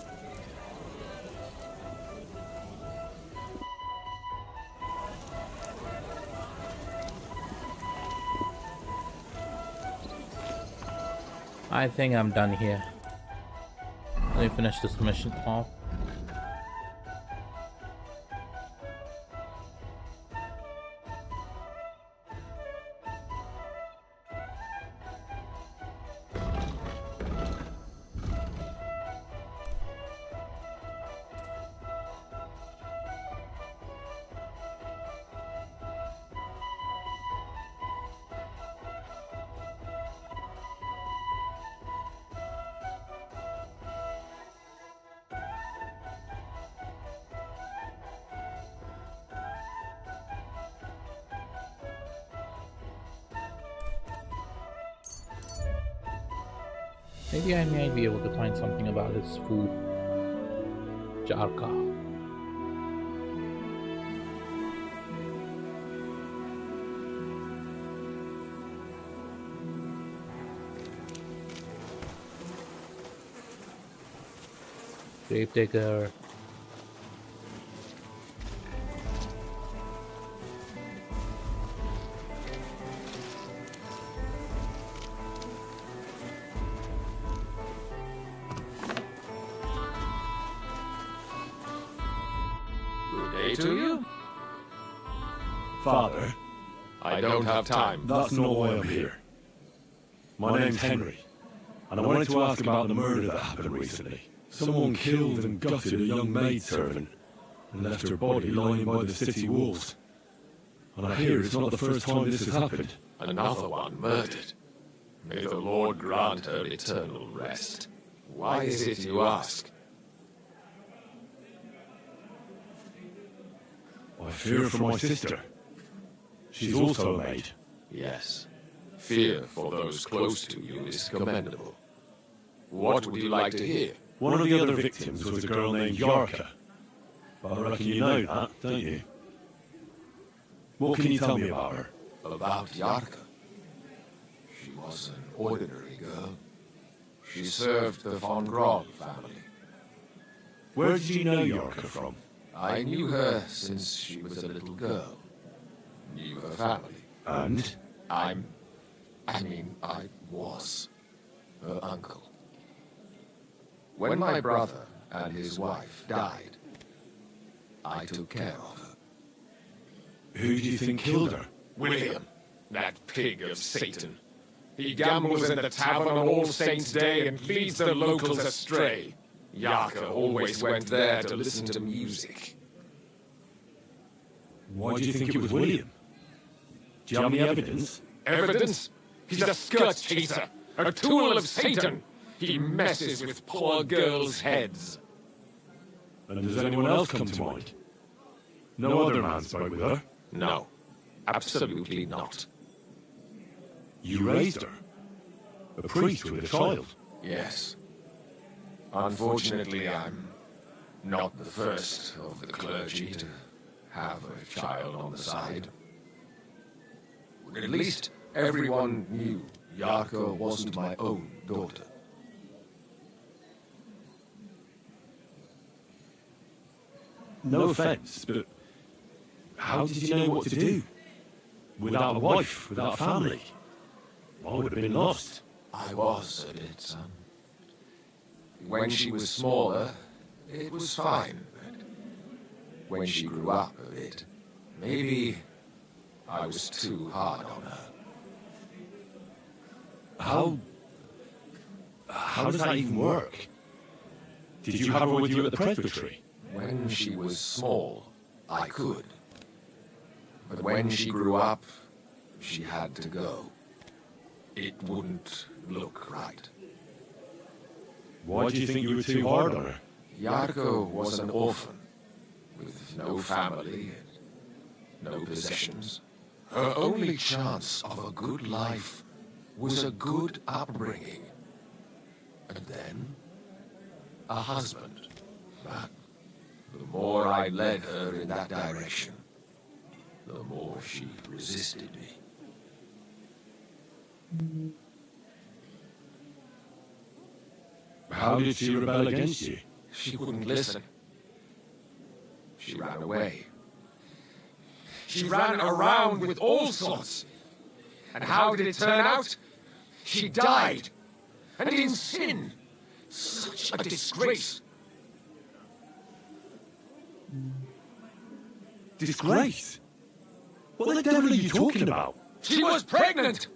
I think I'm done here. Let me finish this mission off. Maybe I might be able to find something about his food. Jarka. Gravedigger. Good day to you. Father, I don't have time. that's not why I'm here. My name's Henry, and I wanted to ask about the murder that happened recently. Someone killed and gutted a young maidservant and left her body lying by the city walls. And I hear it's not the first time this has happened. Another one murdered. May the Lord grant her eternal rest. Why is it you ask? I fear for my sister. She's also a maid. Yes. Fear for those close to you is commendable. What would you like to hear? One of the other victims was a girl named Yarka. But I reckon you know that, don't you? What can you tell me about her? About Yarka. She was an ordinary girl. She served the von Grog family. Where did you know Yarka from? I knew her since she was a little girl. Knew her family. And? I was her uncle. When my brother and his wife died, I took care of her. Who do you think killed her? William, that pig of Satan. He gambles in the tavern on All Saints' Day and leads the locals astray. Yarka always went there to listen to music. Why do you think it was William? Do you have any evidence? Evidence? He's a skirt chaser, a tool of Satan. He messes with poor girls' heads. And does anyone else come to mind? No other man spoke with her? No, absolutely not. You raised her? A priest with a child? Yes. Unfortunately, I'm not the first of the clergy to have a child on the side. At least everyone knew Yarka wasn't my own daughter. No offense, but how did you know what to do? Without a wife, without a family? I would have been lost. I was a bit, son. When she was smaller, it was fine. But when she grew up a bit, maybe I was too hard on her. How does that even work? Did you have her with you at the presbytery? When she was small, I could. But when she grew up, she had to go. It wouldn't look right. Why do you think you were too hard on her? Yarko was an orphan, with no family and no possessions. Her only chance of a good life was a good upbringing. And then, a husband. But the more I led her in that direction, the more she resisted me. How did she rebel against you? She wouldn't listen. She ran away. She ran around with all sorts. And how did it turn out? She died. And in sin. Such a disgrace. Disgrace? What the devil are you talking about? She was pregnant!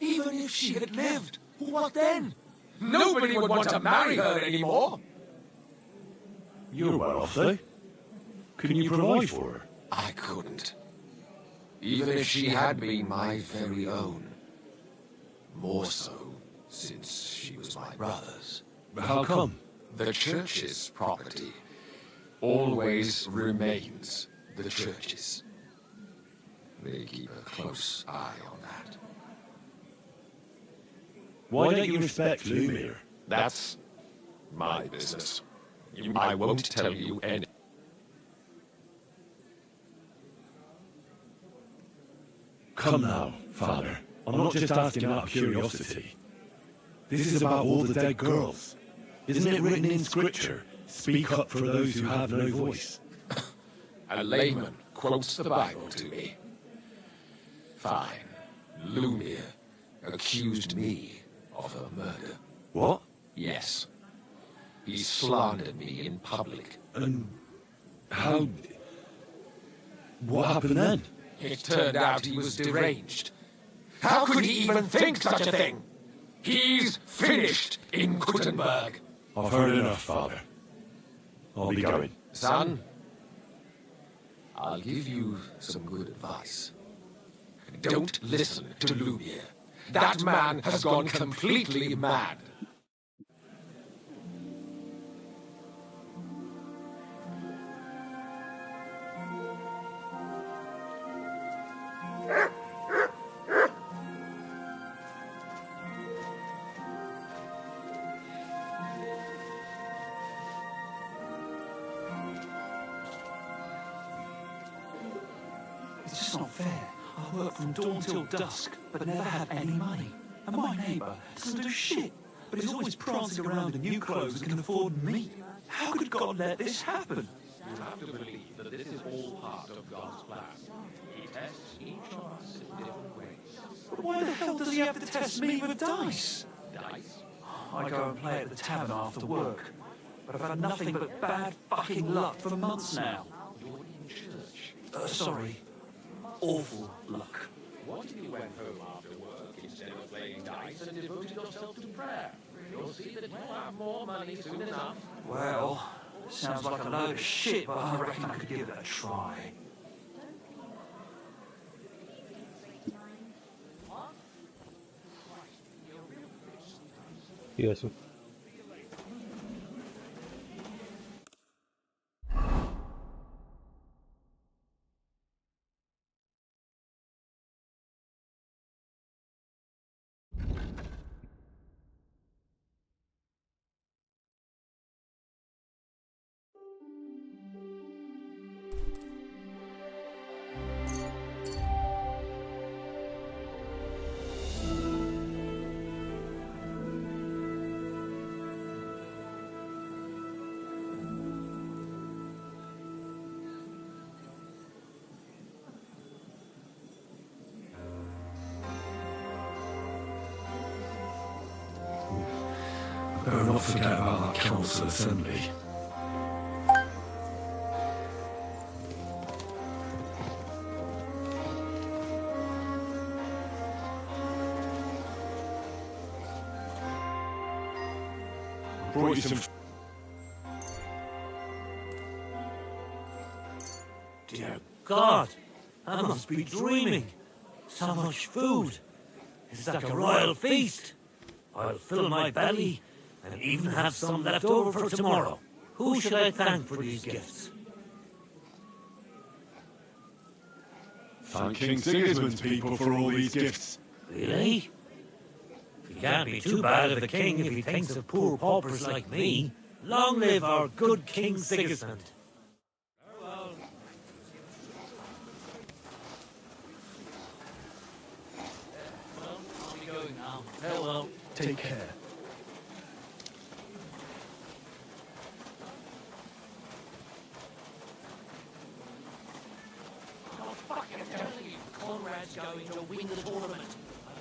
Even if she had lived, what then? Nobody would want to marry her anymore. You're well off, though. Couldn't you provide for her? I couldn't. Even if she had been my very own. More so, since she was my brother's. But how come? The church's property always remains the church's. They keep a close eye on that. Why don't you respect Lumiere? That's my business. I won't tell you any. Come now, Father. I'm not just asking out of curiosity. This is about all the dead girls. Isn't it written in Scripture? Speak up for those who have no voice. A layman quotes the Bible to me. Fine. Lumiere accused me of a murder. What? Yes. He slandered me in public. And how... What happened then? It turned out he was deranged. How could he even think such a thing? He's finished in Gutenberg. I've heard enough, Father. I'll be going. Son, I'll give you some good advice. Don't listen to Lumiere. That man has gone completely mad. It's just not fair. I work from dawn till dusk, but never have any money. And my neighbour doesn't do shit, but he's always prancing around in new clothes and can afford me. How could God let this happen? You have to believe that this is all part of God's plan. He tests each of us in different ways. But why the hell does he have to test me with dice? Dice? I go and play at the tavern after work, but I've had nothing but bad fucking luck for months now. You're in church. Sorry. Awful luck. What if you went home after work instead instead of playing dice and devote yourself to prayer. You'll see that you'll have more money soon enough. Well, sounds like a load of shit, but I reckon I could give it a try. Yes. Better not forget about that council assembly. Brought you some. Dear God, I must be dreaming. So much food. It's like a royal feast. I'll fill my belly and even have some left over for tomorrow. Who should I thank for these gifts? Thank King Sigismund's people for all these gifts. Really? It can't be too bad of the king if he thinks of poor paupers like me. Long live our good King Sigismund. Farewell. Well, I'll be going now. Farewell. Take care. Oh, fucking tell you, Conrad's going to win the tournament.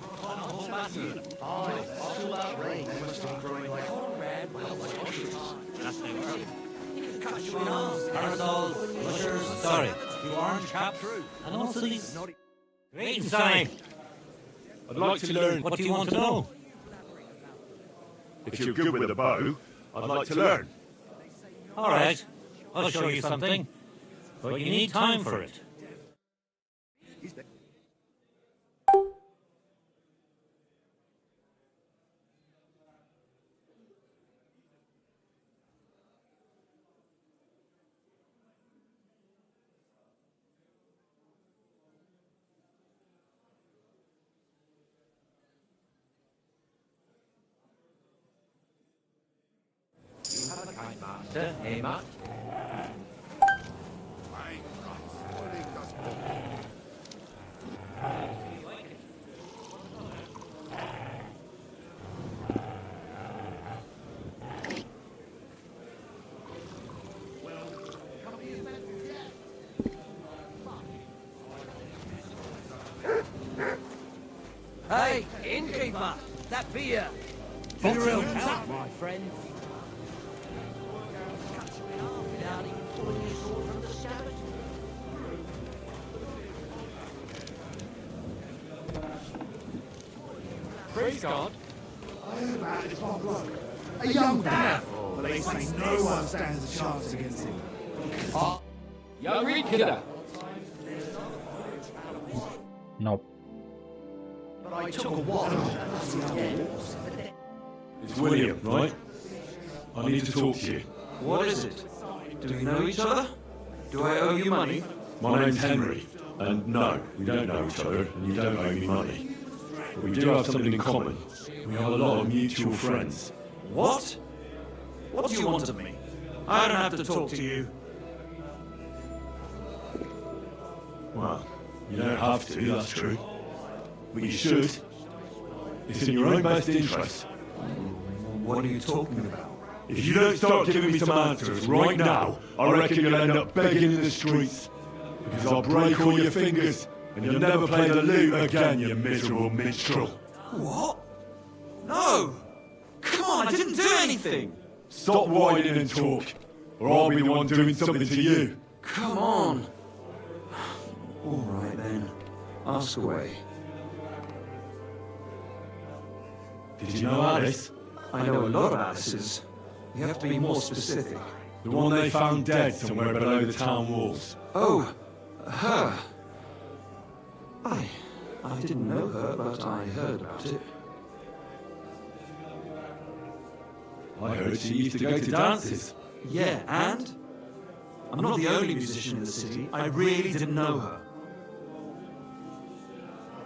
I brought on a whole basket. After that rain, they must have been growing like Conrad will watch it. That's no worry. Parasols, bushers, sorry, you orange cap through. And also these great sign. I'd like to learn. What do you want to know? If you're good with a bow, I'd like to learn. All right, I'll show you something. But you need time for it. Master, hey, Matt. Hey, innkeeper, that beer. For real, Help, my friend. Without even pulling your sword from the scabbard. Praise God. I heard about this one bloke. A young dad. But they say no one stands a chance against him. Young Reed Kidder. Nope. But I took a while. It's William, right? I need to talk to you. What is it? Do we know each other? Do I owe you money? My name's Henry, and no, we don't know each other, and you don't owe me money. But we do have something in common. We have a lot of mutual friends. What? What do you want of me? I don't have to talk to you. Well, you don't have to, that's true. But you should. It's in your own best interest. What are you talking about? If you don't start giving me some answers right now, I reckon you'll end up begging in the streets. Because I'll break all your fingers, and you'll never play the lute again, you miserable minstrel. What? No! Come on, I didn't do anything! Stop whining and talk, or I'll be the one doing something to you. Come on! All right then. Ask away. Did you know Alice? I know a lot of Alice's. You have to be more specific. The one they found dead somewhere below the town walls. Oh, her. I didn't know her, but I heard about it. I heard she used to go to dances. Yeah, and? I'm not the only musician in the city. I really didn't know her.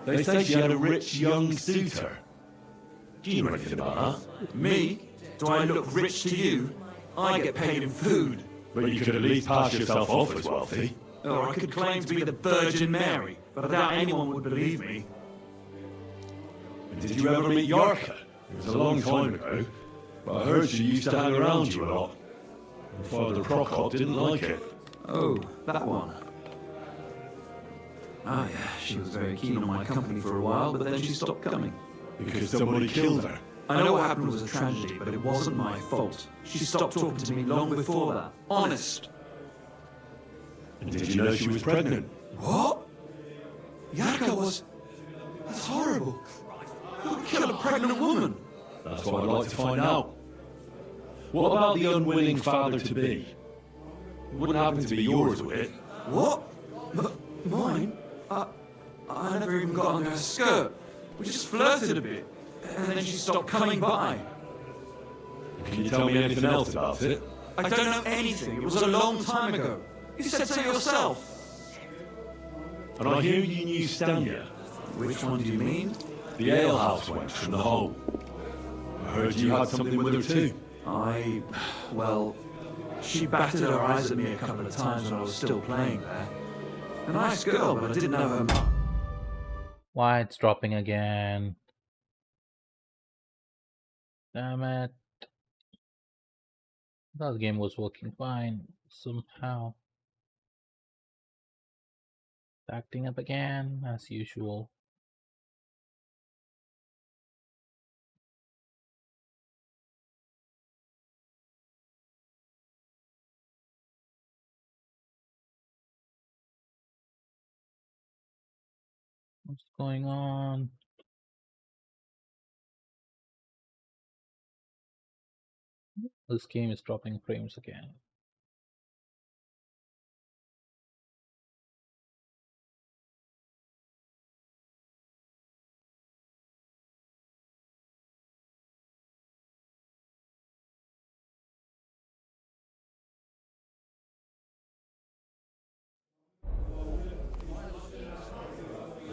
They say she had a rich young suitor. Do you know anything about that? Me? Do I look rich to you? I get paid in food. But you could at least pass yourself off as wealthy. Or I could claim to be the Virgin Mary, but I doubt anyone would believe me. And did you ever meet Yorka? It was a long time ago, but I heard she used to hang around you a lot. And Father Prokop didn't like it. Oh, that one. Oh yeah, she was very keen on my company for a while, but then she stopped coming. Because somebody killed her. I know what happened was a tragedy, but it wasn't my fault. She stopped talking to me long before that. Honest. And did you know she was pregnant? What? Yaka was... That's horrible. Who would kill a pregnant woman? That's what I'd like to find out. What about the unwilling father-to-be? It wouldn't happen to be yours, would it? What? Mine? I never even got under her skirt. We just flirted a bit, and then she stopped coming by. Can you tell me anything else about it? I don't know anything. It was a long time ago. You said so yourself. And I hear you knew Stanya. Which one do you mean? The alehouse wench from the hole. I heard you had something with her too. Well, she batted her eyes at me a couple of times when I was still playing there. A nice girl, but I didn't know her much. Why it's dropping again? Damn it. That game was working fine somehow. Acting up again as usual. What's going on? This game is dropping frames again.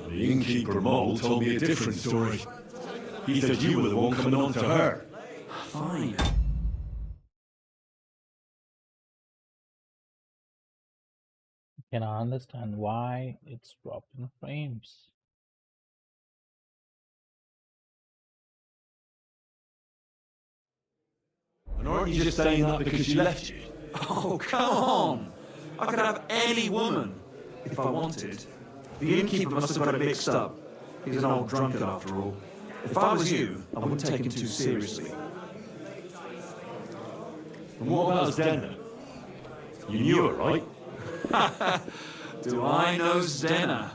The innkeeper Mole told me a different story. He said you were the one coming on to her. Fine. Can I understand why it's dropping frames? And aren't you just saying that because she left you? Oh, come on! I could have any woman, if I wanted. The innkeeper must have got it mixed up. He's an old drunkard after all. If I was you, I wouldn't take him too seriously. And what about Zdena? You knew her, right? Do I know Zdena?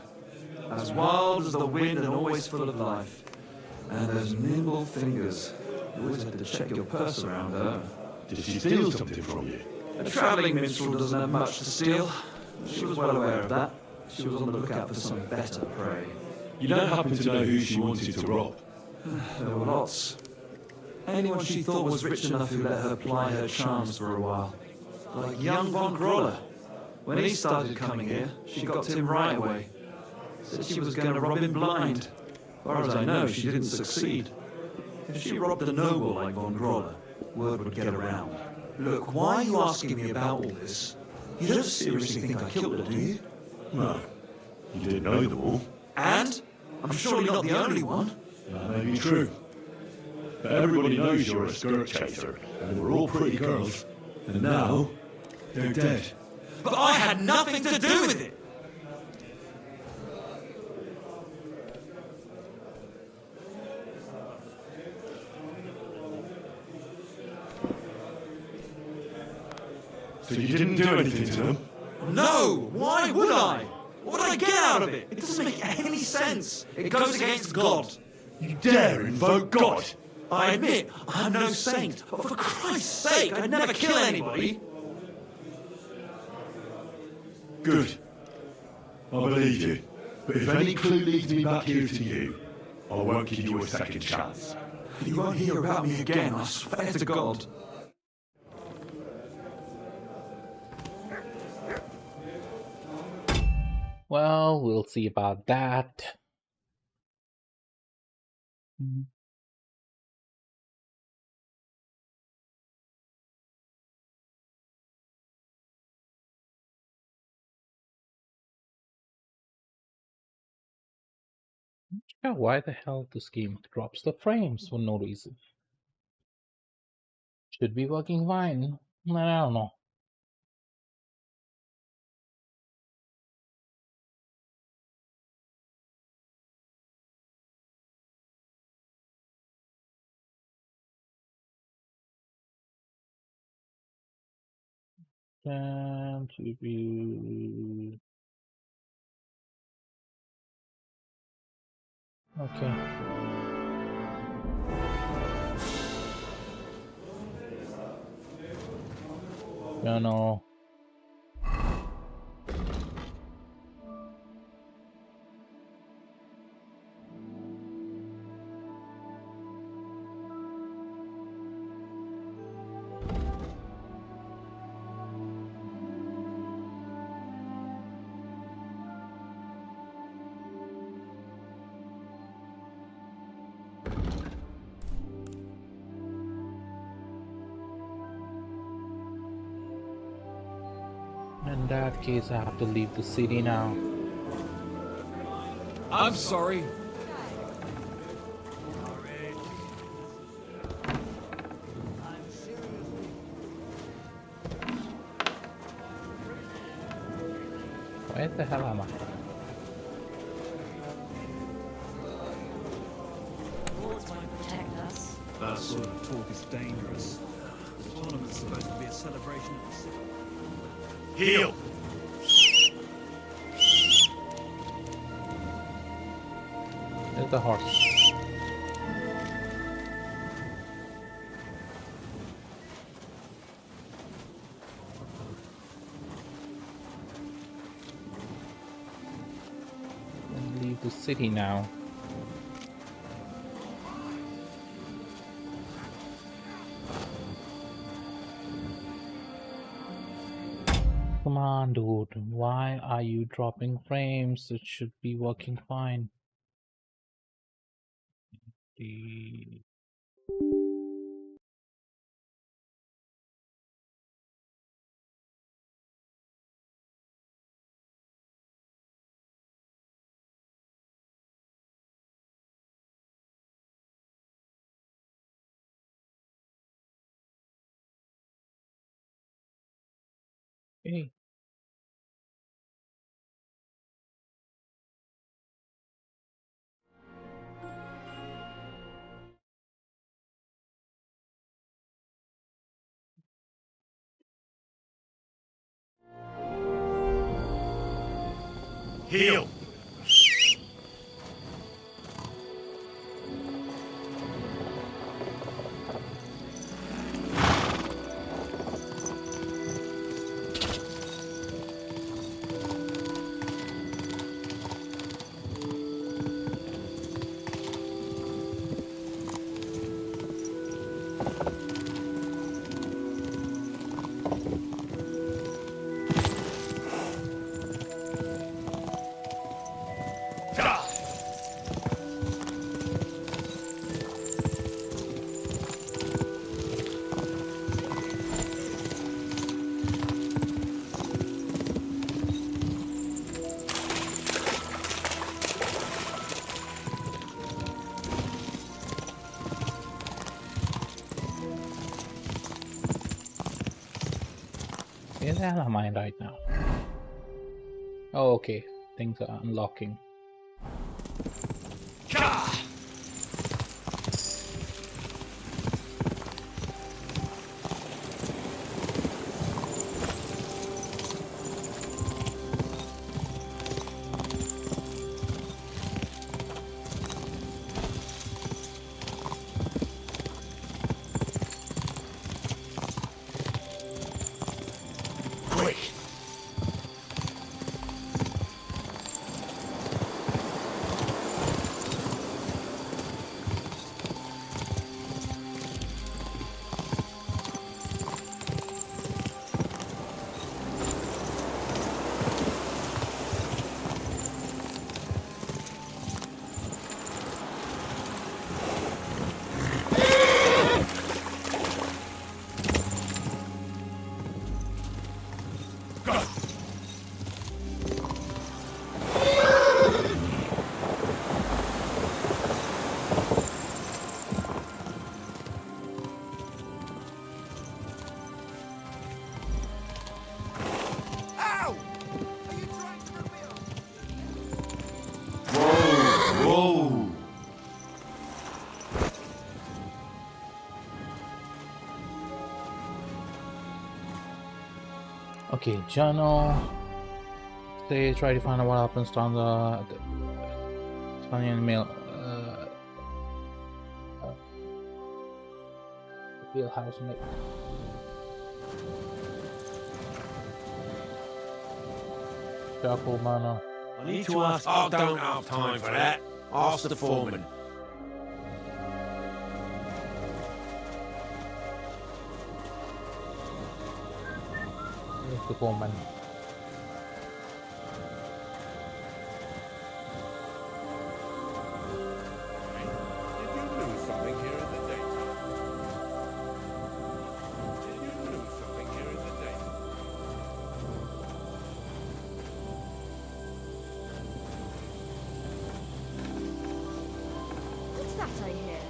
As wild as the wind and always full of life. And those nimble fingers. You always had to check your purse around her. Did she steal something from you? A travelling minstrel doesn't have much to steal. She was well aware of that. She was on the lookout for some better prey. You don't happen to know who she wanted to rob? There were lots. Anyone she thought was rich enough who let her ply her charms for a while. Like young von Groller. When he started coming here, she got to him right away. Said she was going to rob him blind. As far as I know, she didn't succeed. If she robbed a noble like von Groller, word would get around. Look, why are you asking me about all this? You don't seriously think I killed her, do you? No. You didn't know them all. And? I'm surely not the only one. That may be true. But everybody knows you're a skirt chaser, and we're all pretty girls. And now, they're dead. But I had nothing to do with it! So you didn't do anything to them? No! Why would I? What would I get out of it? It doesn't make any sense. It goes against God. You dare invoke God? I admit, I'm no saint, but for Christ's sake, I'd never kill anybody. Good. I believe you. But if any clue leads me back here to you, I won't give you a second chance. You won't hear about me again, I swear to God. Well, we'll see about that. Mhm. Yeah, why the hell this game drops the frames for no reason? Should be working fine. I don't know. And to view. Okay. No. In that case, I have to leave the city now. I'm sorry. Where the hell am I? Lords won't protect us. That sort of talk is dangerous. The tournament's supposed to be a celebration of the city. Heal! There's the horse. And leave the city now. Come on, dude. Why are you dropping frames? It should be working fine. The... Hey. Heal! Where the hell am I right now? Oh, okay. Things are unlocking. Okay, journal. They try to find out what happens to the Spanish mail. Wheelhouse mate. Charcoal manor. I need to ask. I don't have time for that. Ask the foreman. Here's the foreman. What's that I hear?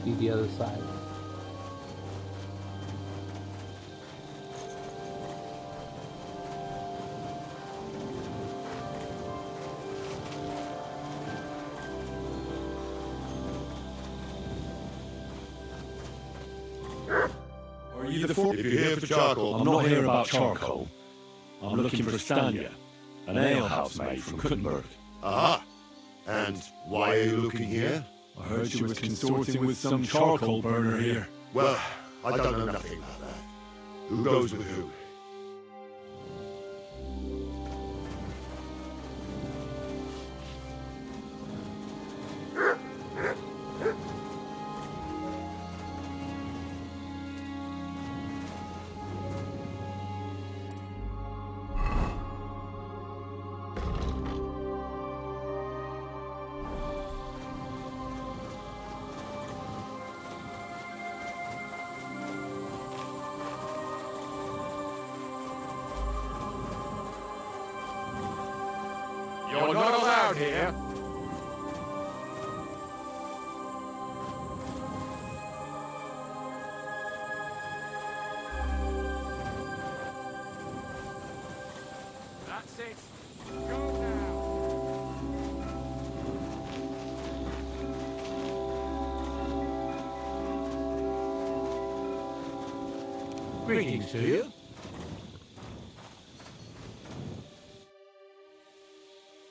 See the other side. Are you the foreman? If you're here for charcoal, I'm not here about charcoal. I'm looking for Stanya, an alehouse made from Kuttenberg. Aha! And why are you looking here? I heard she was consorting with some charcoal burner here. Well, I don't know nothing about that. Who goes with who? You're not allowed here. That's it. Go now. Greetings to you.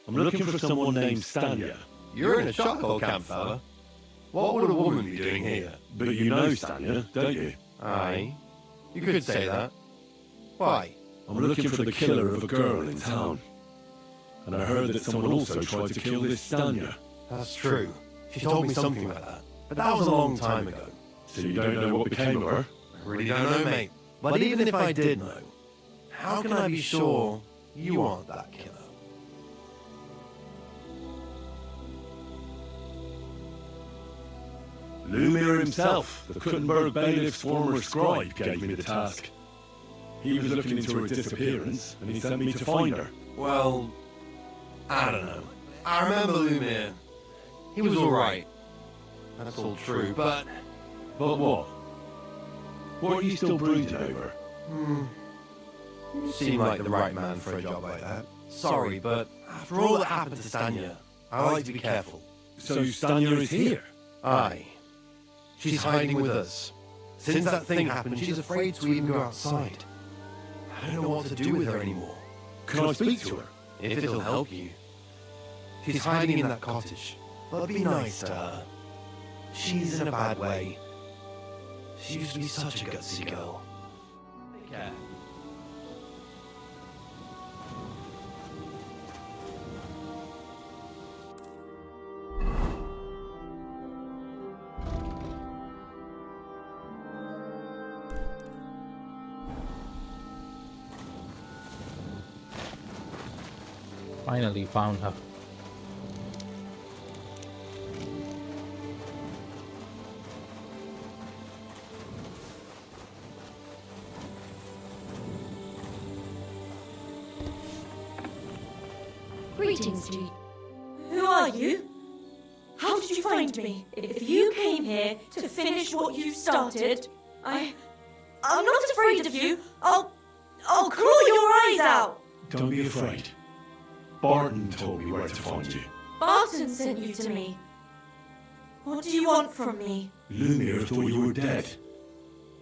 I'm looking for someone named Stanya. You're in a charcoal camp, fella. What would a woman be doing here? But you know Stanya, don't you? Aye. You could say that. Why? I'm looking for the killer of a girl in town. And I heard that someone also tried to kill this Stanya. That's true. She told me something like that. But that was a long time ago. So you don't know what became of her? I really don't know, mate. But even if I did know, how can I be sure you aren't that killer? Lumir himself, the Kuttenberg bailiff's former scribe, gave me the task. He was looking into her disappearance, and he sent me to find her. Well, I don't know. I remember Lumir. He was alright. That's all true, but... But what? What are you still brooding over? You seem like the right man for a job like that. Sorry, but after all that happened to Stanya, I like to be careful. So Stanya is here? Aye. She's hiding with us. Since that thing happened, she's afraid to even go outside. I don't know what to do with her anymore. Can I speak to her? If it'll help you. She's hiding in that cottage. But be nice to her. She's in a bad way. She used to be such a gutsy girl. Take care. Finally found her. Greetings to you. Who are you? How did you find me? If you came here to finish what you started, I'm not afraid of you. I'll claw your eyes out. Don't be afraid. Barton told me where to find you. Barton sent you to me. What do you want from me? Lumir thought you were dead.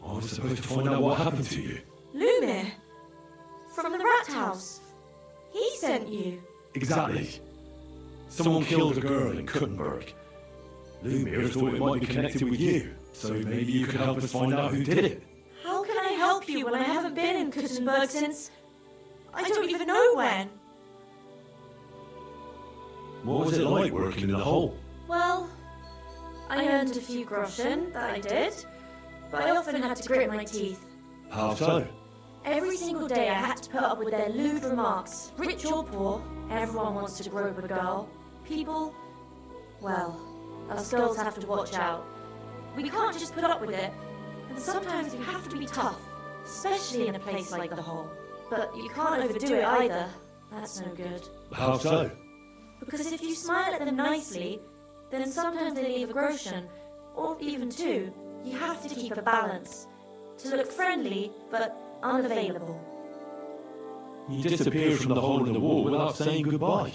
I was supposed to find out what happened to you. Lumir? From the rat house? He sent you? Exactly. Someone killed a girl in Kuttenberg. Lumir thought it might be connected with you, so maybe you could help us find out who did it. How can I help you when I haven't been in Kuttenberg since... I don't even know when. What was it like working in the hole? Well, I earned a few groschen, that I did, but I often had to grit my teeth. How so? Every single day I had to put up with their lewd remarks. Rich or poor, everyone wants to grope a girl. People, well, us girls have to watch out. We can't just put up with it, and sometimes we have to be tough, especially in a place like the hole. But you can't overdo it either. That's no good. How so? Because if you smile at them nicely, then sometimes they leave a groschen, or even two. You have to keep a balance. To look friendly, but unavailable. You disappeared from the hole in the wall without saying goodbye.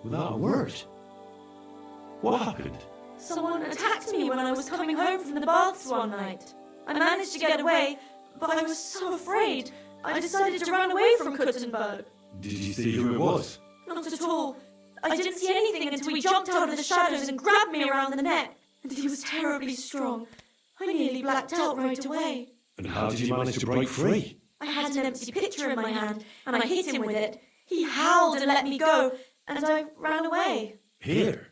Without a word. What happened? Someone attacked me when I was coming home from the baths one night. I managed to get away, but I was so afraid. I decided to run away from Kuttenberg. Did you see who it was? Not at all. I didn't see anything until he jumped out of the shadows and grabbed me around the neck. And he was terribly strong. I nearly blacked out right away. And how did you manage to break free? I had an empty pitcher in my hand, and I hit him with it. He howled and let me go, and I ran away. Here?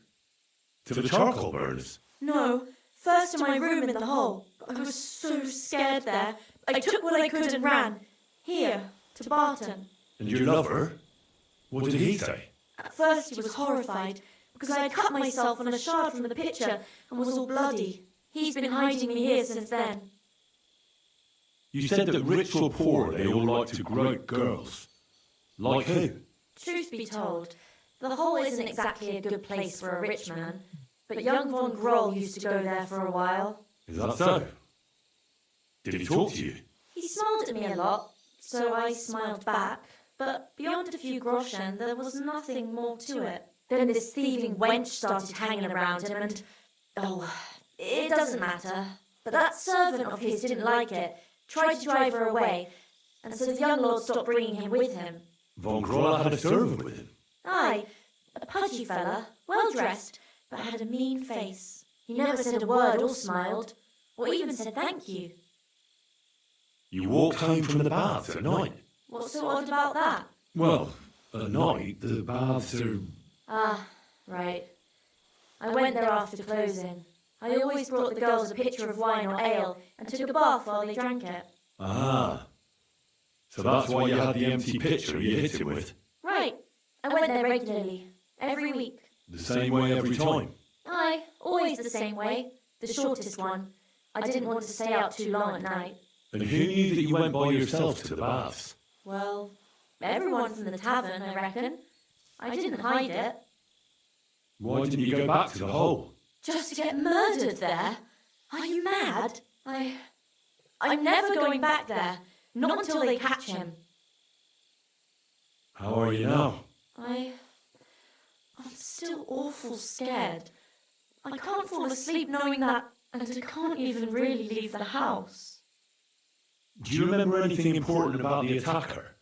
To the charcoal burners? No, first to my room in the hole. I was so scared there. I took what I could and ran. Here, to Barton. And your lover? What did he say? At first he was horrified, because I had cut myself on a shard from the pitcher and was all bloody. He's been hiding me here since then. You said that rich or poor, they all like to grope girls. Like who? Truth be told, the hole isn't exactly a good place for a rich man, but young von Groll used to go there for a while. Is that so? Did he talk to you? He smiled at me a lot, so I smiled back, but beyond a few groschen, there was nothing more to it. Then this thieving wench started hanging around him and... oh, it doesn't matter. But that servant of his didn't like it, tried to drive her away, and so the young lord stopped bringing him with him. Von Groll had a servant with him? Aye, a pudgy fella, well-dressed, but had a mean face. He never said a word or smiled, or even said thank you. You walked home from the baths at night? What's so odd about that? Well, at night, the baths are... Ah, right. I went there after closing. I always brought the girls a pitcher of wine or ale and took a bath while they drank it. Ah. So that's why you had the empty pitcher you hit him with? Right. I went there regularly. Every week. The same way every time? Aye, always the same way. The shortest one. I didn't want to stay out too long at night. And who knew that you went by yourself to the baths? Well, everyone from the tavern, I reckon. I didn't hide it. Why didn't you go back to the hole? Just to get murdered there? Are you mad? I'm never going back there. Not until they catch him. How are you now? I'm still awful scared. I can't fall asleep knowing that, and I can't even really leave the house. Do you remember anything important about the attacker?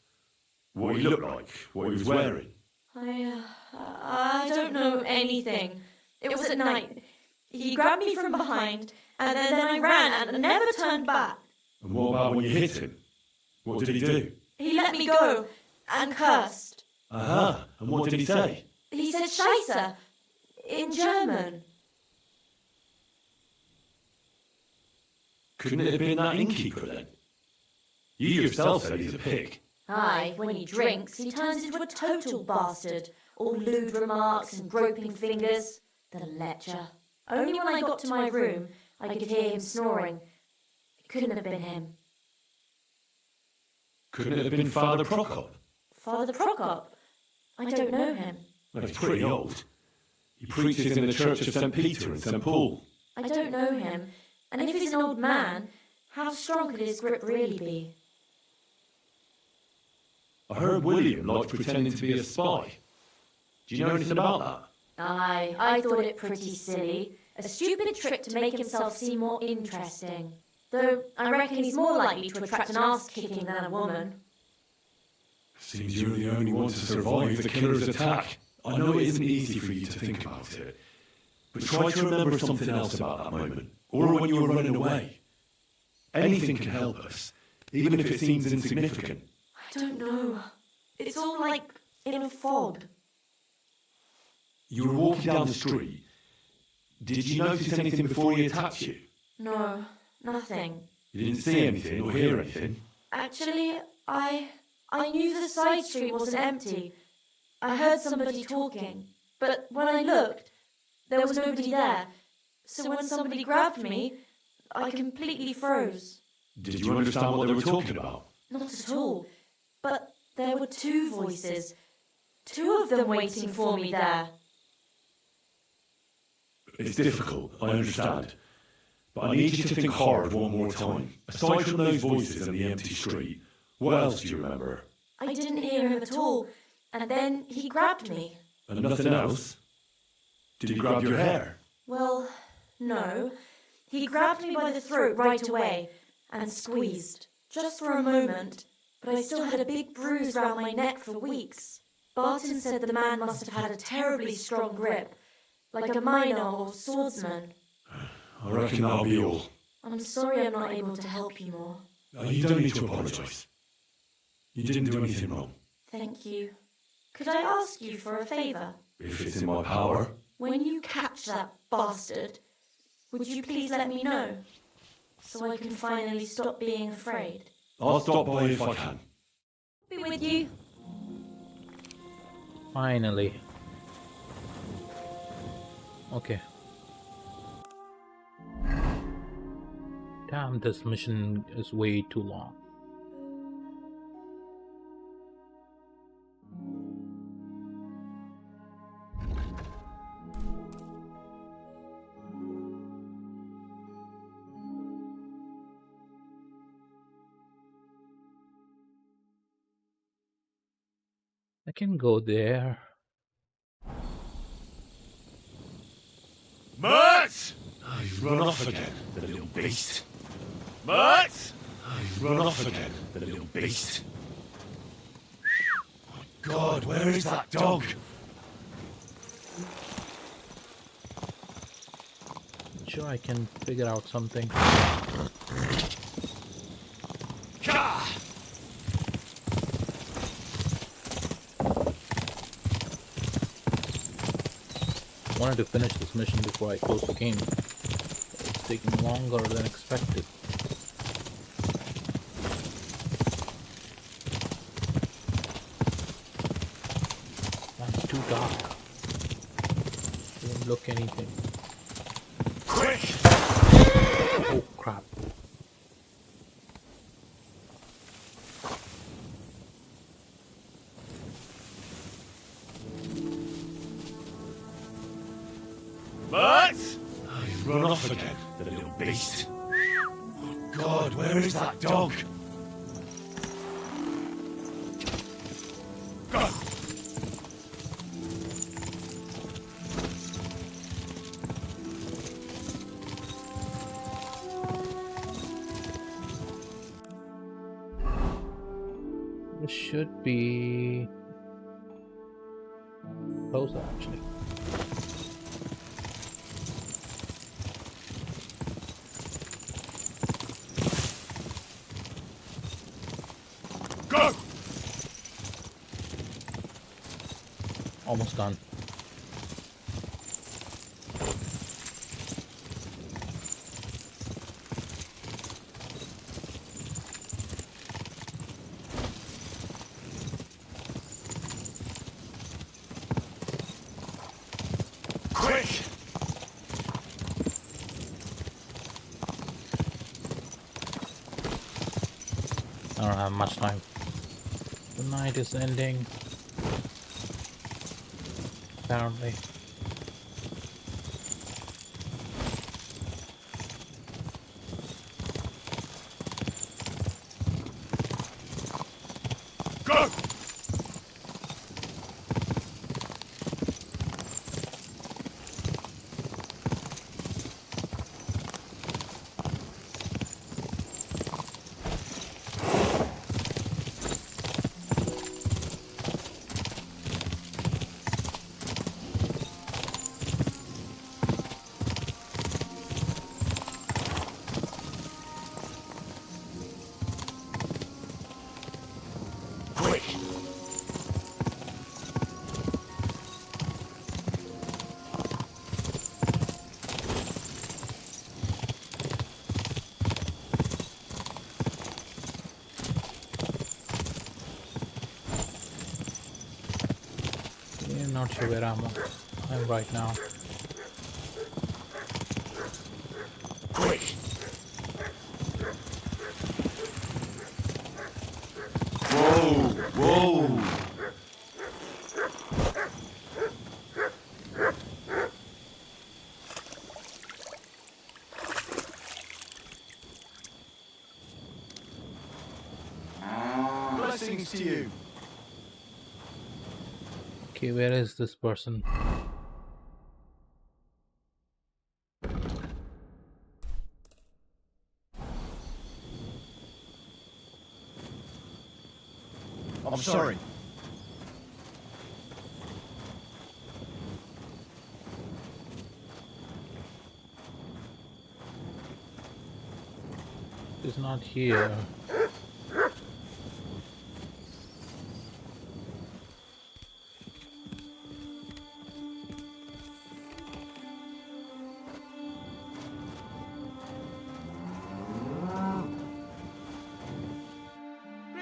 What he looked like? What he was wearing? I don't know anything. It was at night. He grabbed me from behind, and then I ran and never turned back. And what about when you hit him? What did he do? He let me go, and cursed. Aha, and what did he say? He said Scheisse, in German. Couldn't it have been that innkeeper then? You yourself said he's a pig. Aye, when he drinks, he turns into a total bastard. All lewd remarks and groping fingers. The lecher. Only when I got to my room, I could hear him snoring. It couldn't have been him. Couldn't it have been Father Prokop? Father Prokop? I don't know him. Well, he's pretty old. He preaches in the Church of St. Peter and St. Paul. I don't know him, and if he's an old man, how strong could his grip really be? I heard William liked pretending to be a spy. Do you know anything about that? Aye, I thought it pretty silly, A stupid trick to make himself seem more interesting. Though I reckon he's more likely to attract an ass-kicking than a woman. Seems you're the only one to survive the killer's attack. I know it isn't easy for you to think about it, but try to remember something else about that moment, or when you were running away. Anything can help us, even if it seems insignificant. I don't know. It's all like in a fog. You were walking down the street. Did you notice anything before he attacked you? No, nothing. You didn't see anything or hear anything? Actually, I knew the side street wasn't empty. I heard somebody talking, but when I looked, there was nobody there. So when somebody grabbed me, I completely froze. Did you understand what they were talking about? Not at all. But there were two voices. Two of them waiting for me there. It's difficult, I understand. But I need you to think hard one more time. Aside from those voices and the empty street, what else do you remember? I didn't hear him at all, and then he grabbed me. And nothing else? Did he grab your hair? Well, no. He grabbed me by the throat right away and squeezed, just for a moment, but I still had a big bruise round my neck for weeks. Barton said the man must have had a terribly strong grip, like a miner or swordsman. I reckon that'll be all. I'm sorry I'm not able to help you more. You don't need to apologise. You didn't do anything wrong. Thank you. Could I ask you for a favour? If it's in my power. When you catch that bastard, would you please let me know? So I can finally stop being afraid. I'll stop by if I can. Be with you. Finally. Okay. Damn, this mission is way too long. I can go there. Mutt! Oh, he's run off again, the little beast. Mutt! Oh, he's run off again, the little beast. My God, where is that dog? Sure, I can figure out something. Wanted to finish this mission before I close the game. It's taking longer than expected. That's too dark. Don't look anything. Quick! Oh crap. Mutt! Oh, he's run off again, the little beast. Oh God, where is that dog? God. This should be closer actually. Go! Almost done. Quick! I don't have much time. The night is ending. Apparently. Go! not sure where I'm right now. Quick! Whoa! Whoa! Blessings to you. Okay, where is this person? I'm sorry. He's not here.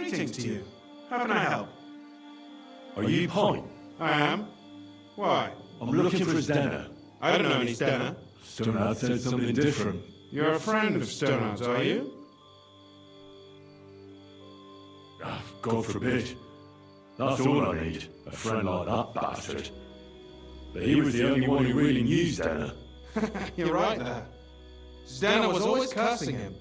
Greetings to you. How can I help? Are you Pine? I am. Why? I'm looking for Stena. I don't know any Stena. Stonehard said something different. You're a friend of Stonehard's, are you? Ah, God forbid. That's all I need. A friend like that bastard. But he was the only one who really knew Stena. You're right there. Stena was always cursing him.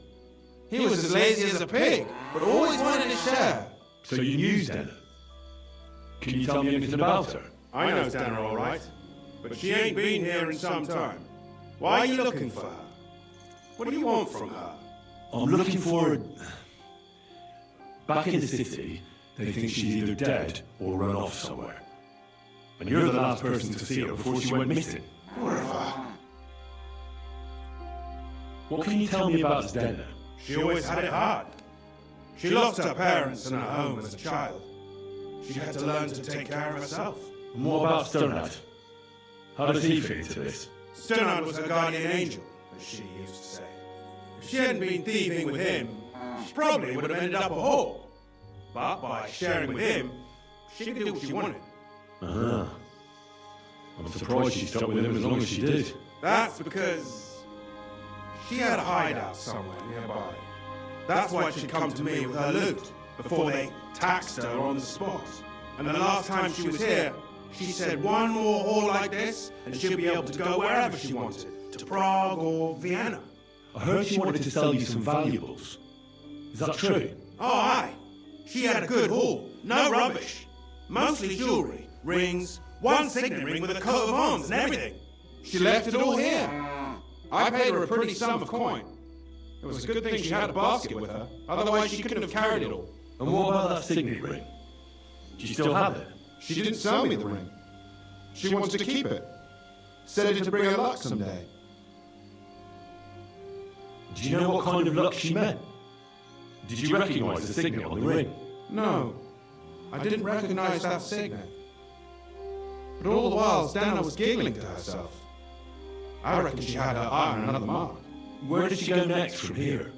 He was as lazy as a pig, but always wanted his share. So you knew Stena? Can you tell me anything about her? I know Stena all right, but she ain't been here in some time. Why are you looking for her? What do you want from her? I'm looking for... Back in the city, they think she's either dead or run off somewhere. And you're the last person to see her before she went missing. Whatever. What can you tell me about Stena? She always had it hard. She lost her parents and her home as a child. She had to learn to take care of herself. And what about Stonehard? How does he fit into this? Stonehard was her guardian angel, as she used to say. If she hadn't been thieving with him, she probably would have ended up a whore. But by sharing with him, she could do what she wanted. Uh-huh. I'm surprised she stuck with him as long as she did. That's because she had a hideout somewhere nearby. That's why she'd come to me with her loot, before they taxed her on the spot. And the last time she was here, she said one more haul like this, and she'll be able to go wherever she wanted, to Prague or Vienna. I heard she wanted to sell you some valuables. Is that true? Oh, aye. She had a good haul, no rubbish. Mostly jewellery, rings, one signet ring with a coat of arms and everything. She left it all here. I paid her a pretty sum of coin. It was a good thing she had a basket with her, otherwise she couldn't have carried it all. And what about that signet ring? Do you still have it? She didn't sell me the ring. She wanted to keep it. Said it'd bring her luck someday. Do you know what kind of luck she meant? Did you recognise the signet on the ring? No, I didn't recognise that signet. But all the while, Stana was giggling to herself. I reckon she had her eye on another mark. Where did she go next from here?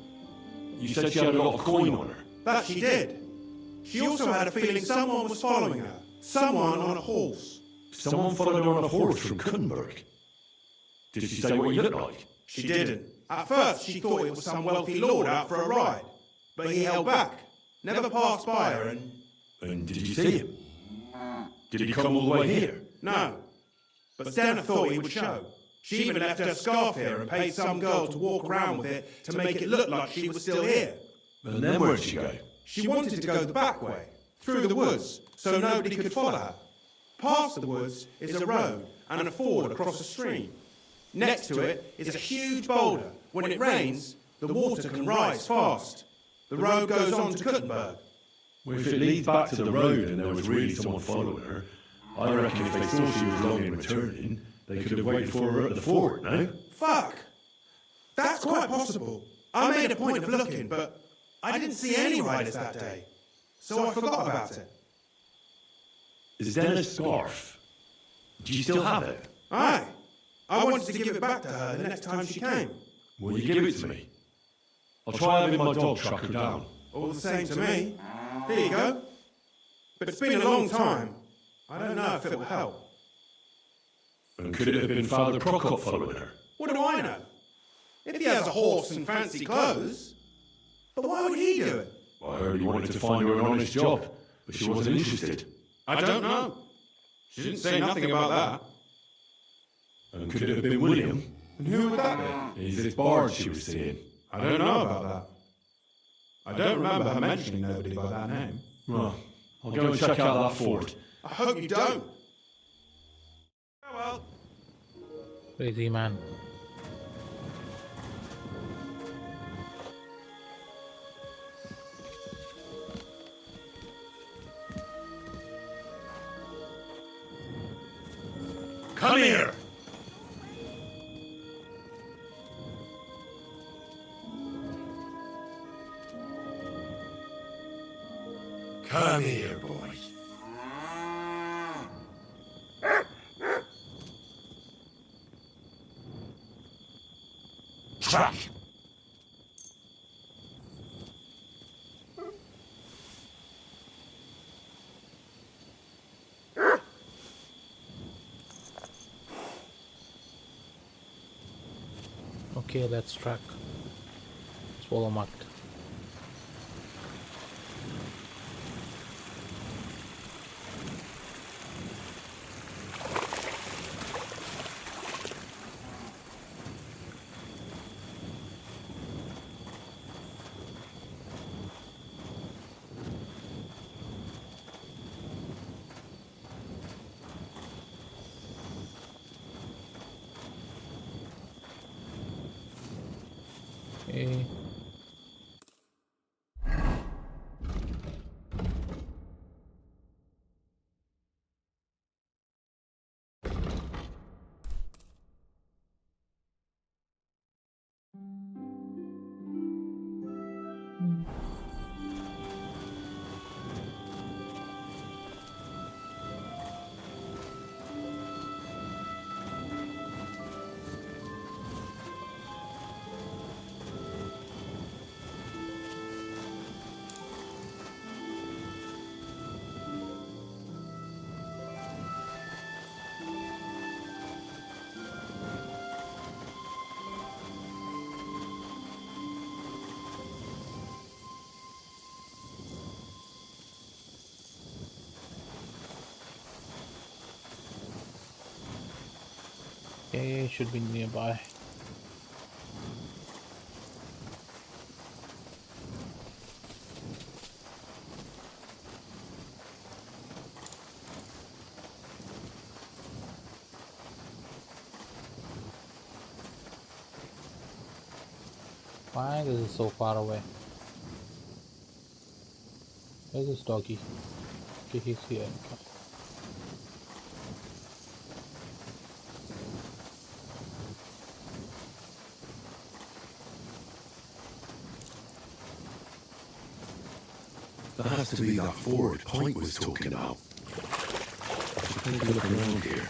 You said she had a lot of coin on her. That she did. She also had a feeling someone was following her. Someone on a horse. Someone followed her on a horse from Kuttenberg. Did she say what he looked like? She didn't. At first, she thought it was some wealthy lord out for a ride. But he held back. Never passed by her and... And did you see him? Did he come all the way here? No. But Stana thought he would show. She even left her scarf here and paid some girl to walk around with it to make it look like she was still here. And then where'd she go? She wanted to go the back way, through the woods, so nobody could follow her. Past the woods is a road and a ford across a stream. Next to it is a huge boulder. When it rains, the water can rise fast. The road goes on to Kuttenberg. Well, if it leads back to the road and there was really someone following her, I reckon if they saw she was long in returning, they could have waited for her at the ford, no? Fuck! That's quite possible. I made a point of looking, but I didn't see any riders that day. So I forgot about it. Is that a scarf? Do you still have it? Aye. I wanted to give it back to her the next time she came. Will you give it to me? I'll try having my dog track her down. All the same to me. Here you go. But it's been a long time. I don't know if it will help. And could it have been Father Prokop following her? What do I know? If he has a horse and fancy clothes. But why would he do it? I heard he wanted to find her an honest job, but she wasn't interested. I don't know. She didn't say nothing about that. And could it have been William? And who would that be? He's this bard she was seeing. I don't know about that. I don't remember her mentioning nobody by that name. Well, I'll go and check out that fort. I hope you don't. Oh well. Crazy man. Come here! Come here, boy. Track! Okay, let's track. Swallow marked. Okay. Okay, should be nearby. Why this is so far away? Where's this doggy? Okay, he's here. Okay. That has to be that fort Pint was talking about. Take a look around here.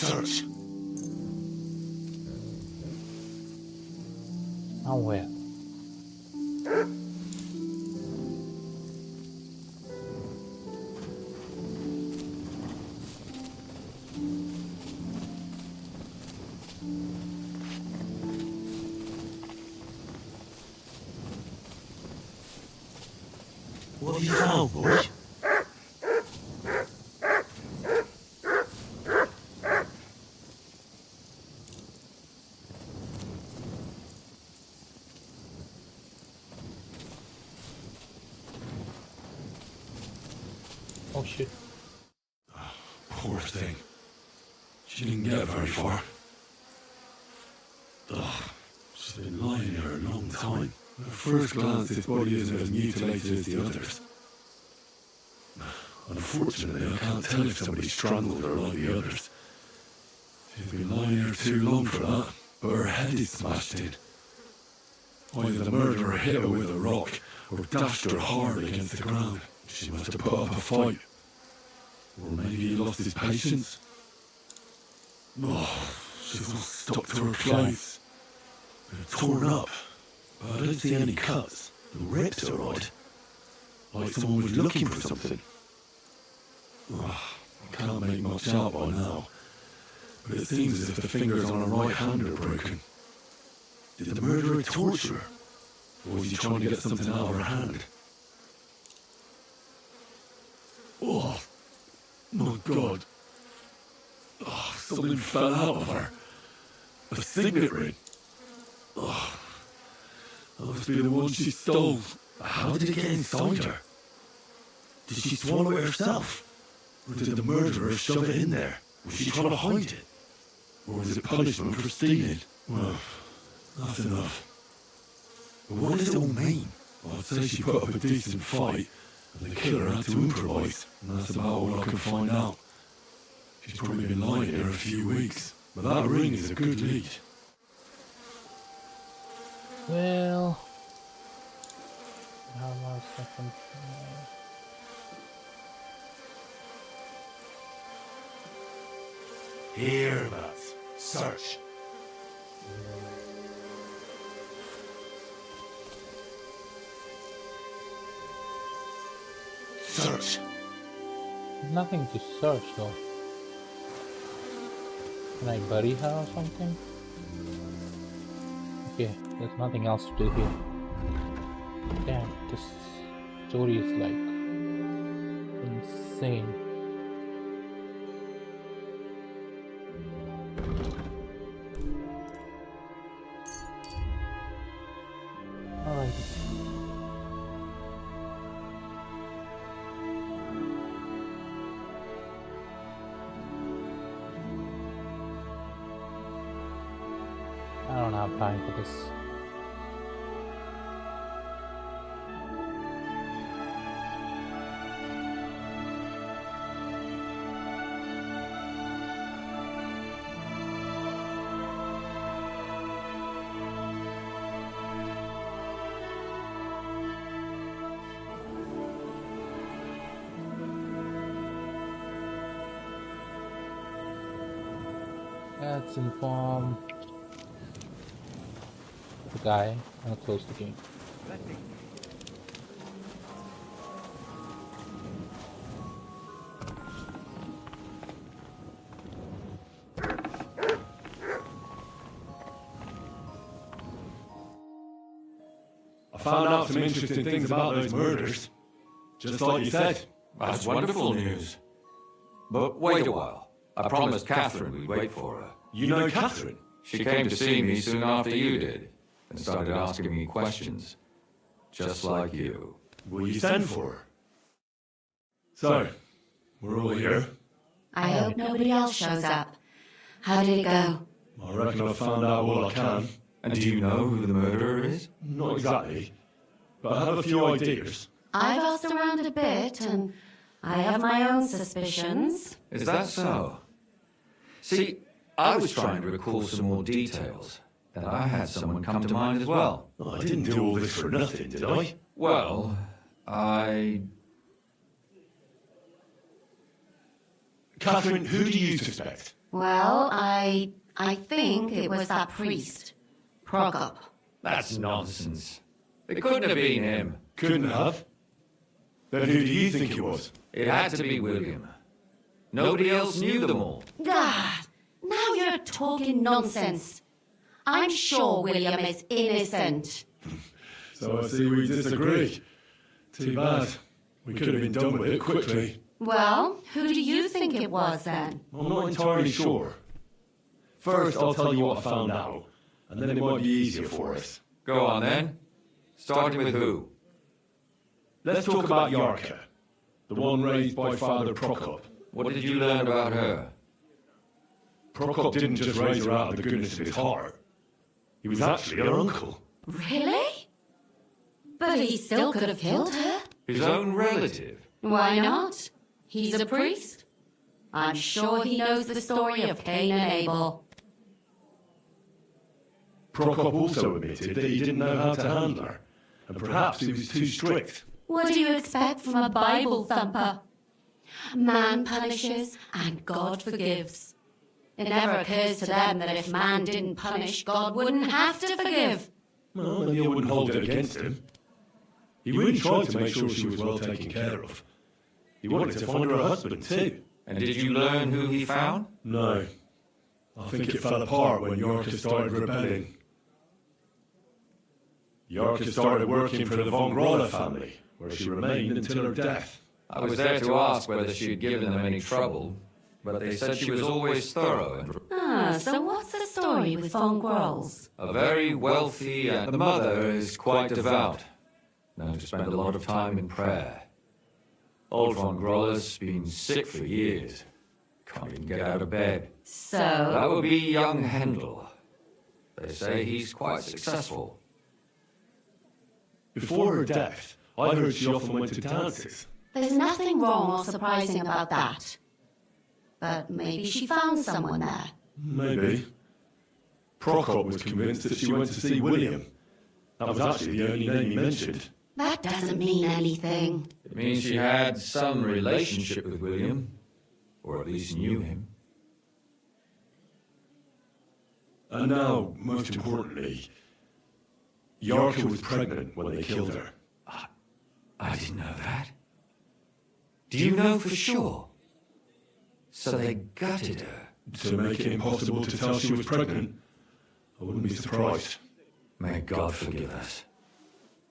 Search. Now where? What have you found, boy? Oh shit. Poor thing. She didn't get very far. Ugh, she's been lying there a long time. At first glance, this body isn't as mutilated as the others. Unfortunately, I can't tell if somebody strangled her like the others. She's been lying there too long for that. but her head is smashed in. Either the murderer hit her with a rock or dashed her hard against the ground. She must have put up a fight. Or maybe he lost his patience. Oh, she's all stuck to her clothes. They're torn up, but I don't see any cuts. The rips are odd. Like someone was looking for something. Oh, I can't make much out by now, but it seems as if the fingers on her right hand are broken. Did the murderer torture her? Or was he trying to get something out of her hand? Oh, my God. Oh, something fell out of her. A signet ring. Oh, that must be the one she stole. How did it get inside her? Did she swallow it herself? Or did the murderer shove it in there? Was she trying to hide it? Or was it punishment for stealing? Well, that's enough. But what does it all mean? I'd say she put up a decent fight, and the killer had to improvise, and that's about all I can find out. She's probably been lying here a few weeks, but that ring is a good lead. Well, how long second? Here, lads. Search. Search. Nothing to search though. Can I bury her or something? Okay, there's nothing else to do here. Damn, this story is like insane. Alright. I don't have time for this. Let's inform the guy and close the game. I found out some interesting things about those murders. Just like you said. That's wonderful news. But wait a while. I promised Catherine we'd wait for her. You know Catherine? She came to see me soon after you did, and started asking me questions. Just like you. Will you send for her? So, we're all here. I hope nobody else shows up. How did it go? I reckon I've found out all I can. And do you know who the murderer is? Not exactly, but I have a few ideas. I've asked around a bit, and I have my own suspicions. Is that so? See, I was trying to recall some more details, and I had someone come to mind as well. I didn't do all this for nothing, did I? Well, Catherine, who do you suspect? Well, I think it was that priest, Prokop. That's nonsense. It couldn't have been him. Couldn't have? Then who do you think it was? It had to be William. Nobody else knew them all. Ah, now you're talking nonsense. I'm sure William is innocent. So I see we disagree. Too bad. We could have been done with it quickly. Well, who do you think it was then? I'm not entirely sure. First, I'll tell you what I found out, and then it might be easier for us. Go on then. Starting with who? Let's talk about Yarka, the one raised by Father Prokop. What did you learn about her? Prokop didn't just raise her out of the goodness of his heart. He was actually her uncle. Really? But he still could have killed her. His own relative? Why not? He's a priest. I'm sure he knows the story of Cain and Abel. Prokop also admitted that he didn't know how to handle her, and perhaps he was too strict. What do you expect from a Bible thumper? Man punishes and God forgives. It never occurs to them that if man didn't punish, God wouldn't have to forgive. Well, then you wouldn't hold it against him. He really tried to make sure she was well taken care of. He wanted to find her a husband too. And did you learn who he found? No. I think it fell apart when Yorka started rebelling. Yorka started working for the von Groller family, where she remained until her death. I was there to ask whether she had given them any trouble, but they said she was always thorough and... So what's the story with von Grolls? A very wealthy, and the mother is quite devout. Known to spend a lot of time in prayer. Old von Groller's been sick for years. Can't even get out of bed. So? That would be young Hendel. They say he's quite successful. Before her death, I heard she often went to dances. There's nothing wrong or surprising about that. But maybe she found someone there. Maybe. Prokop was convinced that she went to see William. That was actually the only name he mentioned. That doesn't mean anything. It means she had some relationship with William, or at least knew him. And now, most importantly, Yorka was pregnant when they killed her. I didn't know that. Do you know for sure? So they gutted her? To make it impossible to tell she was pregnant? I wouldn't be surprised. May God forgive us.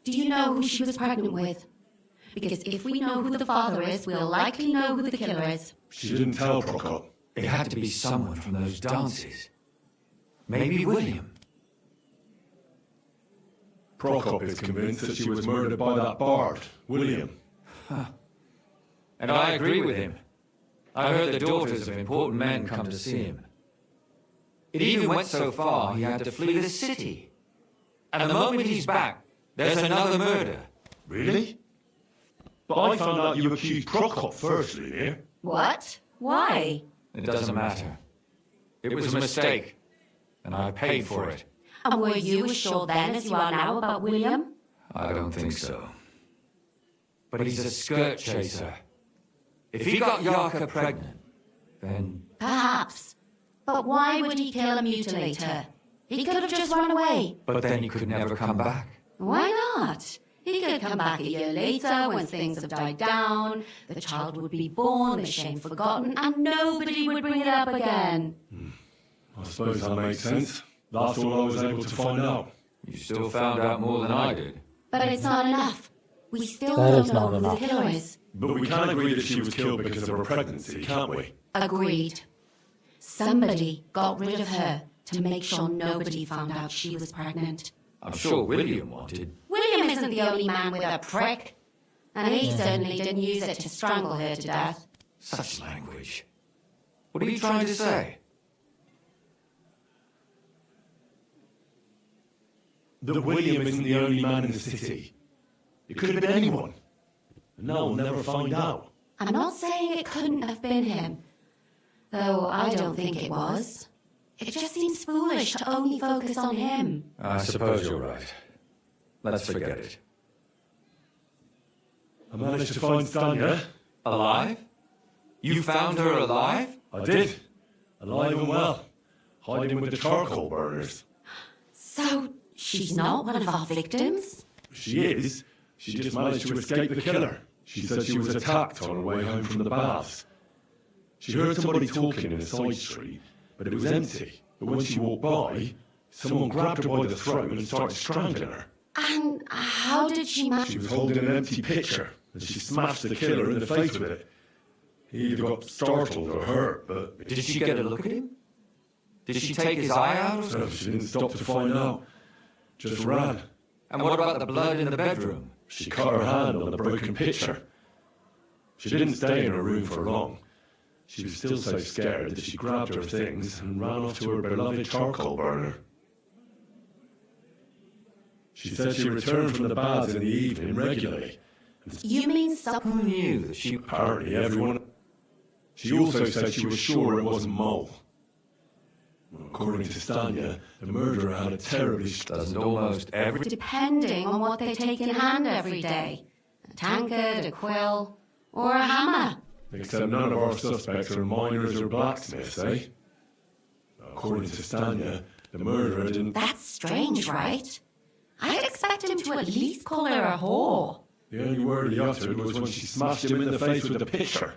Do you know who she was pregnant with? Because if we know who the father is, we'll likely know who the killer is. She didn't tell Prokop. It had to be someone from those dances. Maybe William. Prokop is convinced that she was murdered by that bard, William. Huh. And I agree with him. I heard the daughters of important men come to see him. It even went so far he had to flee the city. And the moment he's back, there's another murder. Really? But I found out you accused Prokop first, Linnea. What? Why? It doesn't matter. It was a mistake, and I paid for it. And were you as sure then as you are now about William? I don't think so. But he's a skirt chaser. If he got Yarka pregnant, then... Perhaps. But why would he kill and mutilate her? He could have just run away. But then he could never come back. Why not? He could come back a year later when things have died down, the child would be born, the shame forgotten, and nobody would bring it up again. I suppose that makes sense. That's all I was able to find out. You still found out more than I did. But it's not enough. We still That don't is know not who enough. the killer is. But we can agree that she was killed because of her pregnancy, can't we? Agreed. Somebody got rid of her to make sure nobody found out she was pregnant. I'm sure William wanted. William isn't the only man with a prick. And he certainly didn't use it to strangle her to death. Such language. What are you trying to say? That William isn't the only man in the city. It could have been anyone. And now we'll never find out. I'm not saying it couldn't have been him. Though I don't think it was. It just seems foolish to only focus on him. I suppose you're right. Let's forget it. I managed to find Stanya. Alive? You found her alive? I did. Alive and well. Hiding with the charcoal burners. So, she's not one of our victims? She is. She just managed to escape the killer. She said she was attacked on her way home from the baths. She heard somebody talking in a side street, but it was empty. But when she walked by, someone grabbed her by the throat and started strangling her. And how did she manage? She was holding an empty pitcher, and she smashed the killer in the face with it. He either got startled or hurt, but... Did she get a look at him? Did she take his eye out or something? No, she didn't stop to find out. Just ran. And what about the blood in the bedroom? She cut her hand on the broken pitcher. She didn't stay in her room for long. She was still so scared that she grabbed her things and ran off to her beloved charcoal burner. She said she returned from the baths in the evening regularly. You mean someone Who knew that she... Apparently everyone... She also said she was sure it wasn't Mole. According to Stanya, the murderer had a terribly... Doesn't almost every... Depending on what they take in hand every day. A tankard, a quill, or a hammer. Except none of our suspects are miners or blacksmiths, eh? According to Stanya, the murderer didn't... That's strange, right? I'd expect him to at least call her a whore. The only word he uttered was when she smashed him in the face with the pitcher.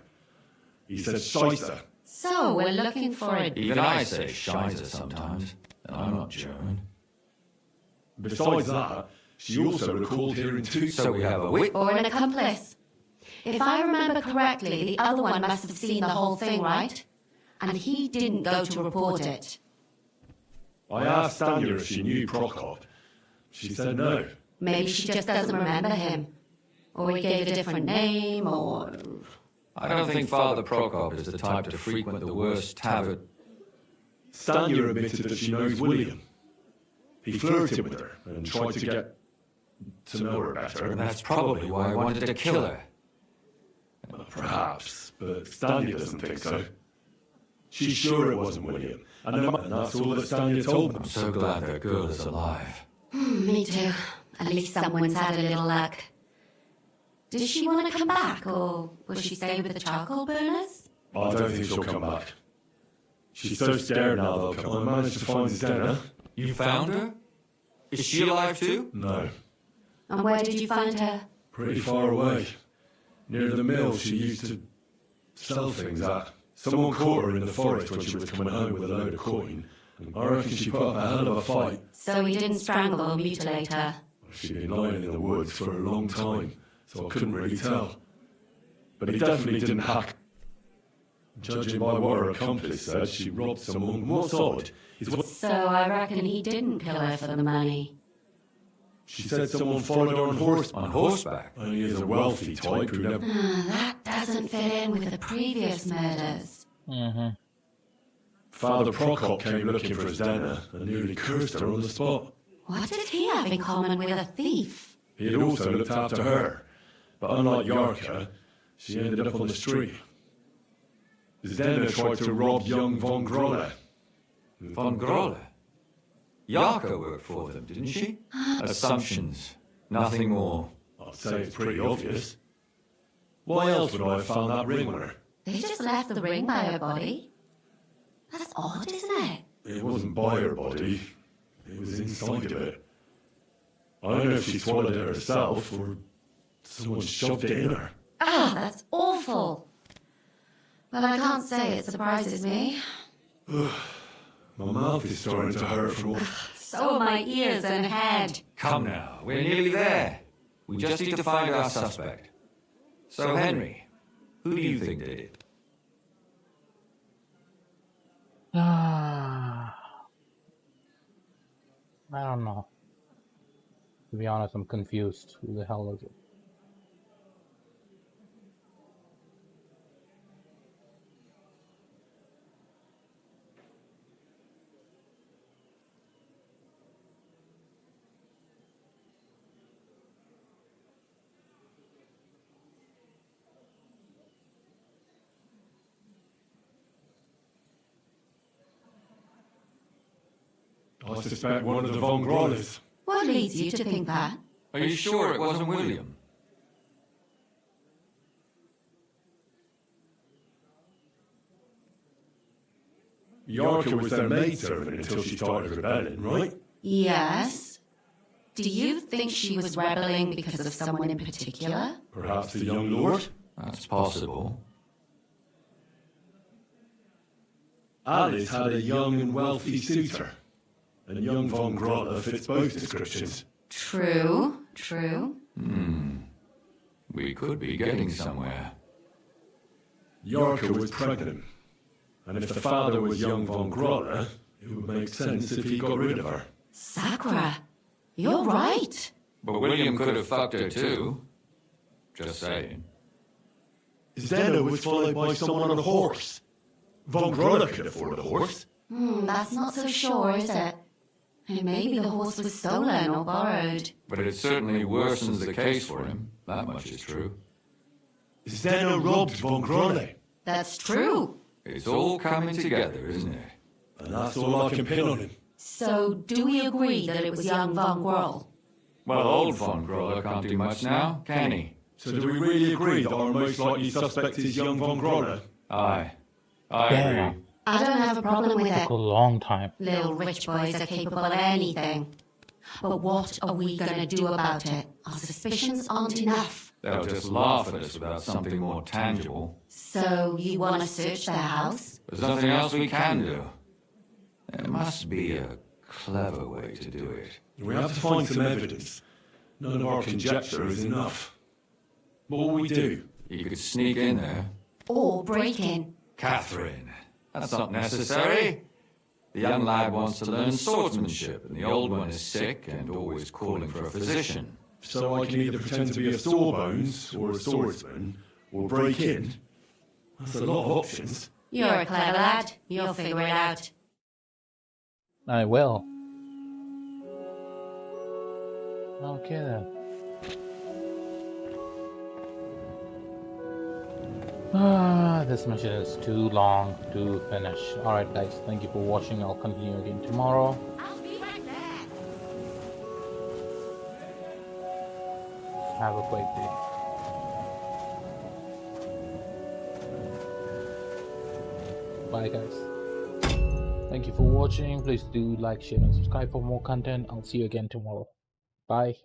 He said Scheisse. So we're looking for a... Even I say Scheisse sometimes, and I'm not German. Besides that, she also recalled hearing two... So we have a witness. Or an accomplice. If I remember correctly, the other one must have seen the whole thing, right? And he didn't go to report it. I asked Stanya if she knew Prokop. She said no. Maybe she just doesn't remember him. Or he gave a different name, or... I don't think Father Prokop is the type to frequent the worst tavern. Stanya admitted that she knows William. He flirted with her and tried to get to know her better. And that's probably why I wanted to kill her. Well, perhaps, but Stanya doesn't think so. She's sure it wasn't William, and that's all that Stanya told them. I'm so glad that girl is alive. Me too. At least someone's had a little luck. Does she want to come back, or will she stay with the charcoal burners? I don't think she'll come back. She's so scared now they'll come. I managed to find Stena. You found her? Is she alive too? No. And where did you find her? Pretty far away. Near the mill she used to sell things at. Someone caught her in the forest when she was coming home with a load of coin. I reckon she put up a hell of a fight. So he didn't strangle or mutilate her? She'd been lying in the woods for a long time, so I couldn't really tell. But he definitely didn't hack. Judging by what her accomplice said, she robbed someone. What's odd is what... So I reckon he didn't kill her for the money. She said someone followed her on horseback. On horseback? Only is a wealthy type who never... That doesn't fit in with the previous murders. Father Prokop came looking for Zdena and nearly cursed her on the spot. What did he have in common with a thief? He had also looked after her, but unlike Yarka, she ended up on the street. Zdena tried to rob young Von Grolle. Von Grolle? Yarka worked for them, didn't she? Assumptions. Nothing more. I'd say it's pretty obvious. Why else would I have found that ring on her? They just left the ring by her body. That's odd, isn't it? It wasn't by her body. It was inside of it. I don't know if she swallowed it herself or someone shoved it in her. Ah, that's awful. Well, I can't say it surprises me. My mouth is starting to hurt from all... So are my ears and head. Come now, we're nearly there. We just need to find our suspect. So, Henry, who do you think did it? I don't know. To be honest, I'm confused. Who the hell is it? I suspect one of the Von Grolles. What leads you to think that? Are you sure it wasn't William? Yarka was their maidservant until she started rebelling, right? Yes. Do you think she was rebelling because of someone in particular? Perhaps the young lord? That's possible. Alice had a young and wealthy suitor, and young Von Grolle fits both descriptions. True, true. We could be getting somewhere. Yarka was pregnant, and if the father was young Von Grolle, it would make sense if he got rid of her. Sakura, you're right. But William could have fucked her too. Just saying. Zdena was followed by someone on a horse. Von Grolle could afford a horse. That's not so sure, is it? And maybe the horse was stolen or borrowed. But it certainly worsens the case for him. That much is true. Zdena robbed Von Grolle. That's true. It's all coming together, isn't it? And that's all I can pin on him. So, do we agree that it was young Von Groll? Well, old Von Groller can't do much now, can he? So do we really agree that our most likely suspect is young Von Groller? Aye. I Yeah. agree. I don't have a problem with Took it. a long time. Little rich boys are capable of anything. But what are we gonna do about it? Our suspicions aren't enough. They'll just laugh at us without something more tangible. So, you wanna search their house? There's nothing else we can do. There must be a clever way to do it. We have to find some evidence. None of our conjecture is enough. What will we do? You could sneak in there. Or break in? Catherine, that's not necessary. The young lad wants to learn swordsmanship, and the old one is sick and always calling for a physician. So I can either pretend to be a sawbones, or a swordsman, or break in? That's a lot of options. You're a clever lad. You'll figure it out. I will. Okay then. This mission is too long to finish. Alright guys, thank you for watching. I'll continue again tomorrow. I'll be right there. Have a great day. Bye guys. Thank you for watching. Please do like, share and subscribe for more content. I'll see you again tomorrow. Bye.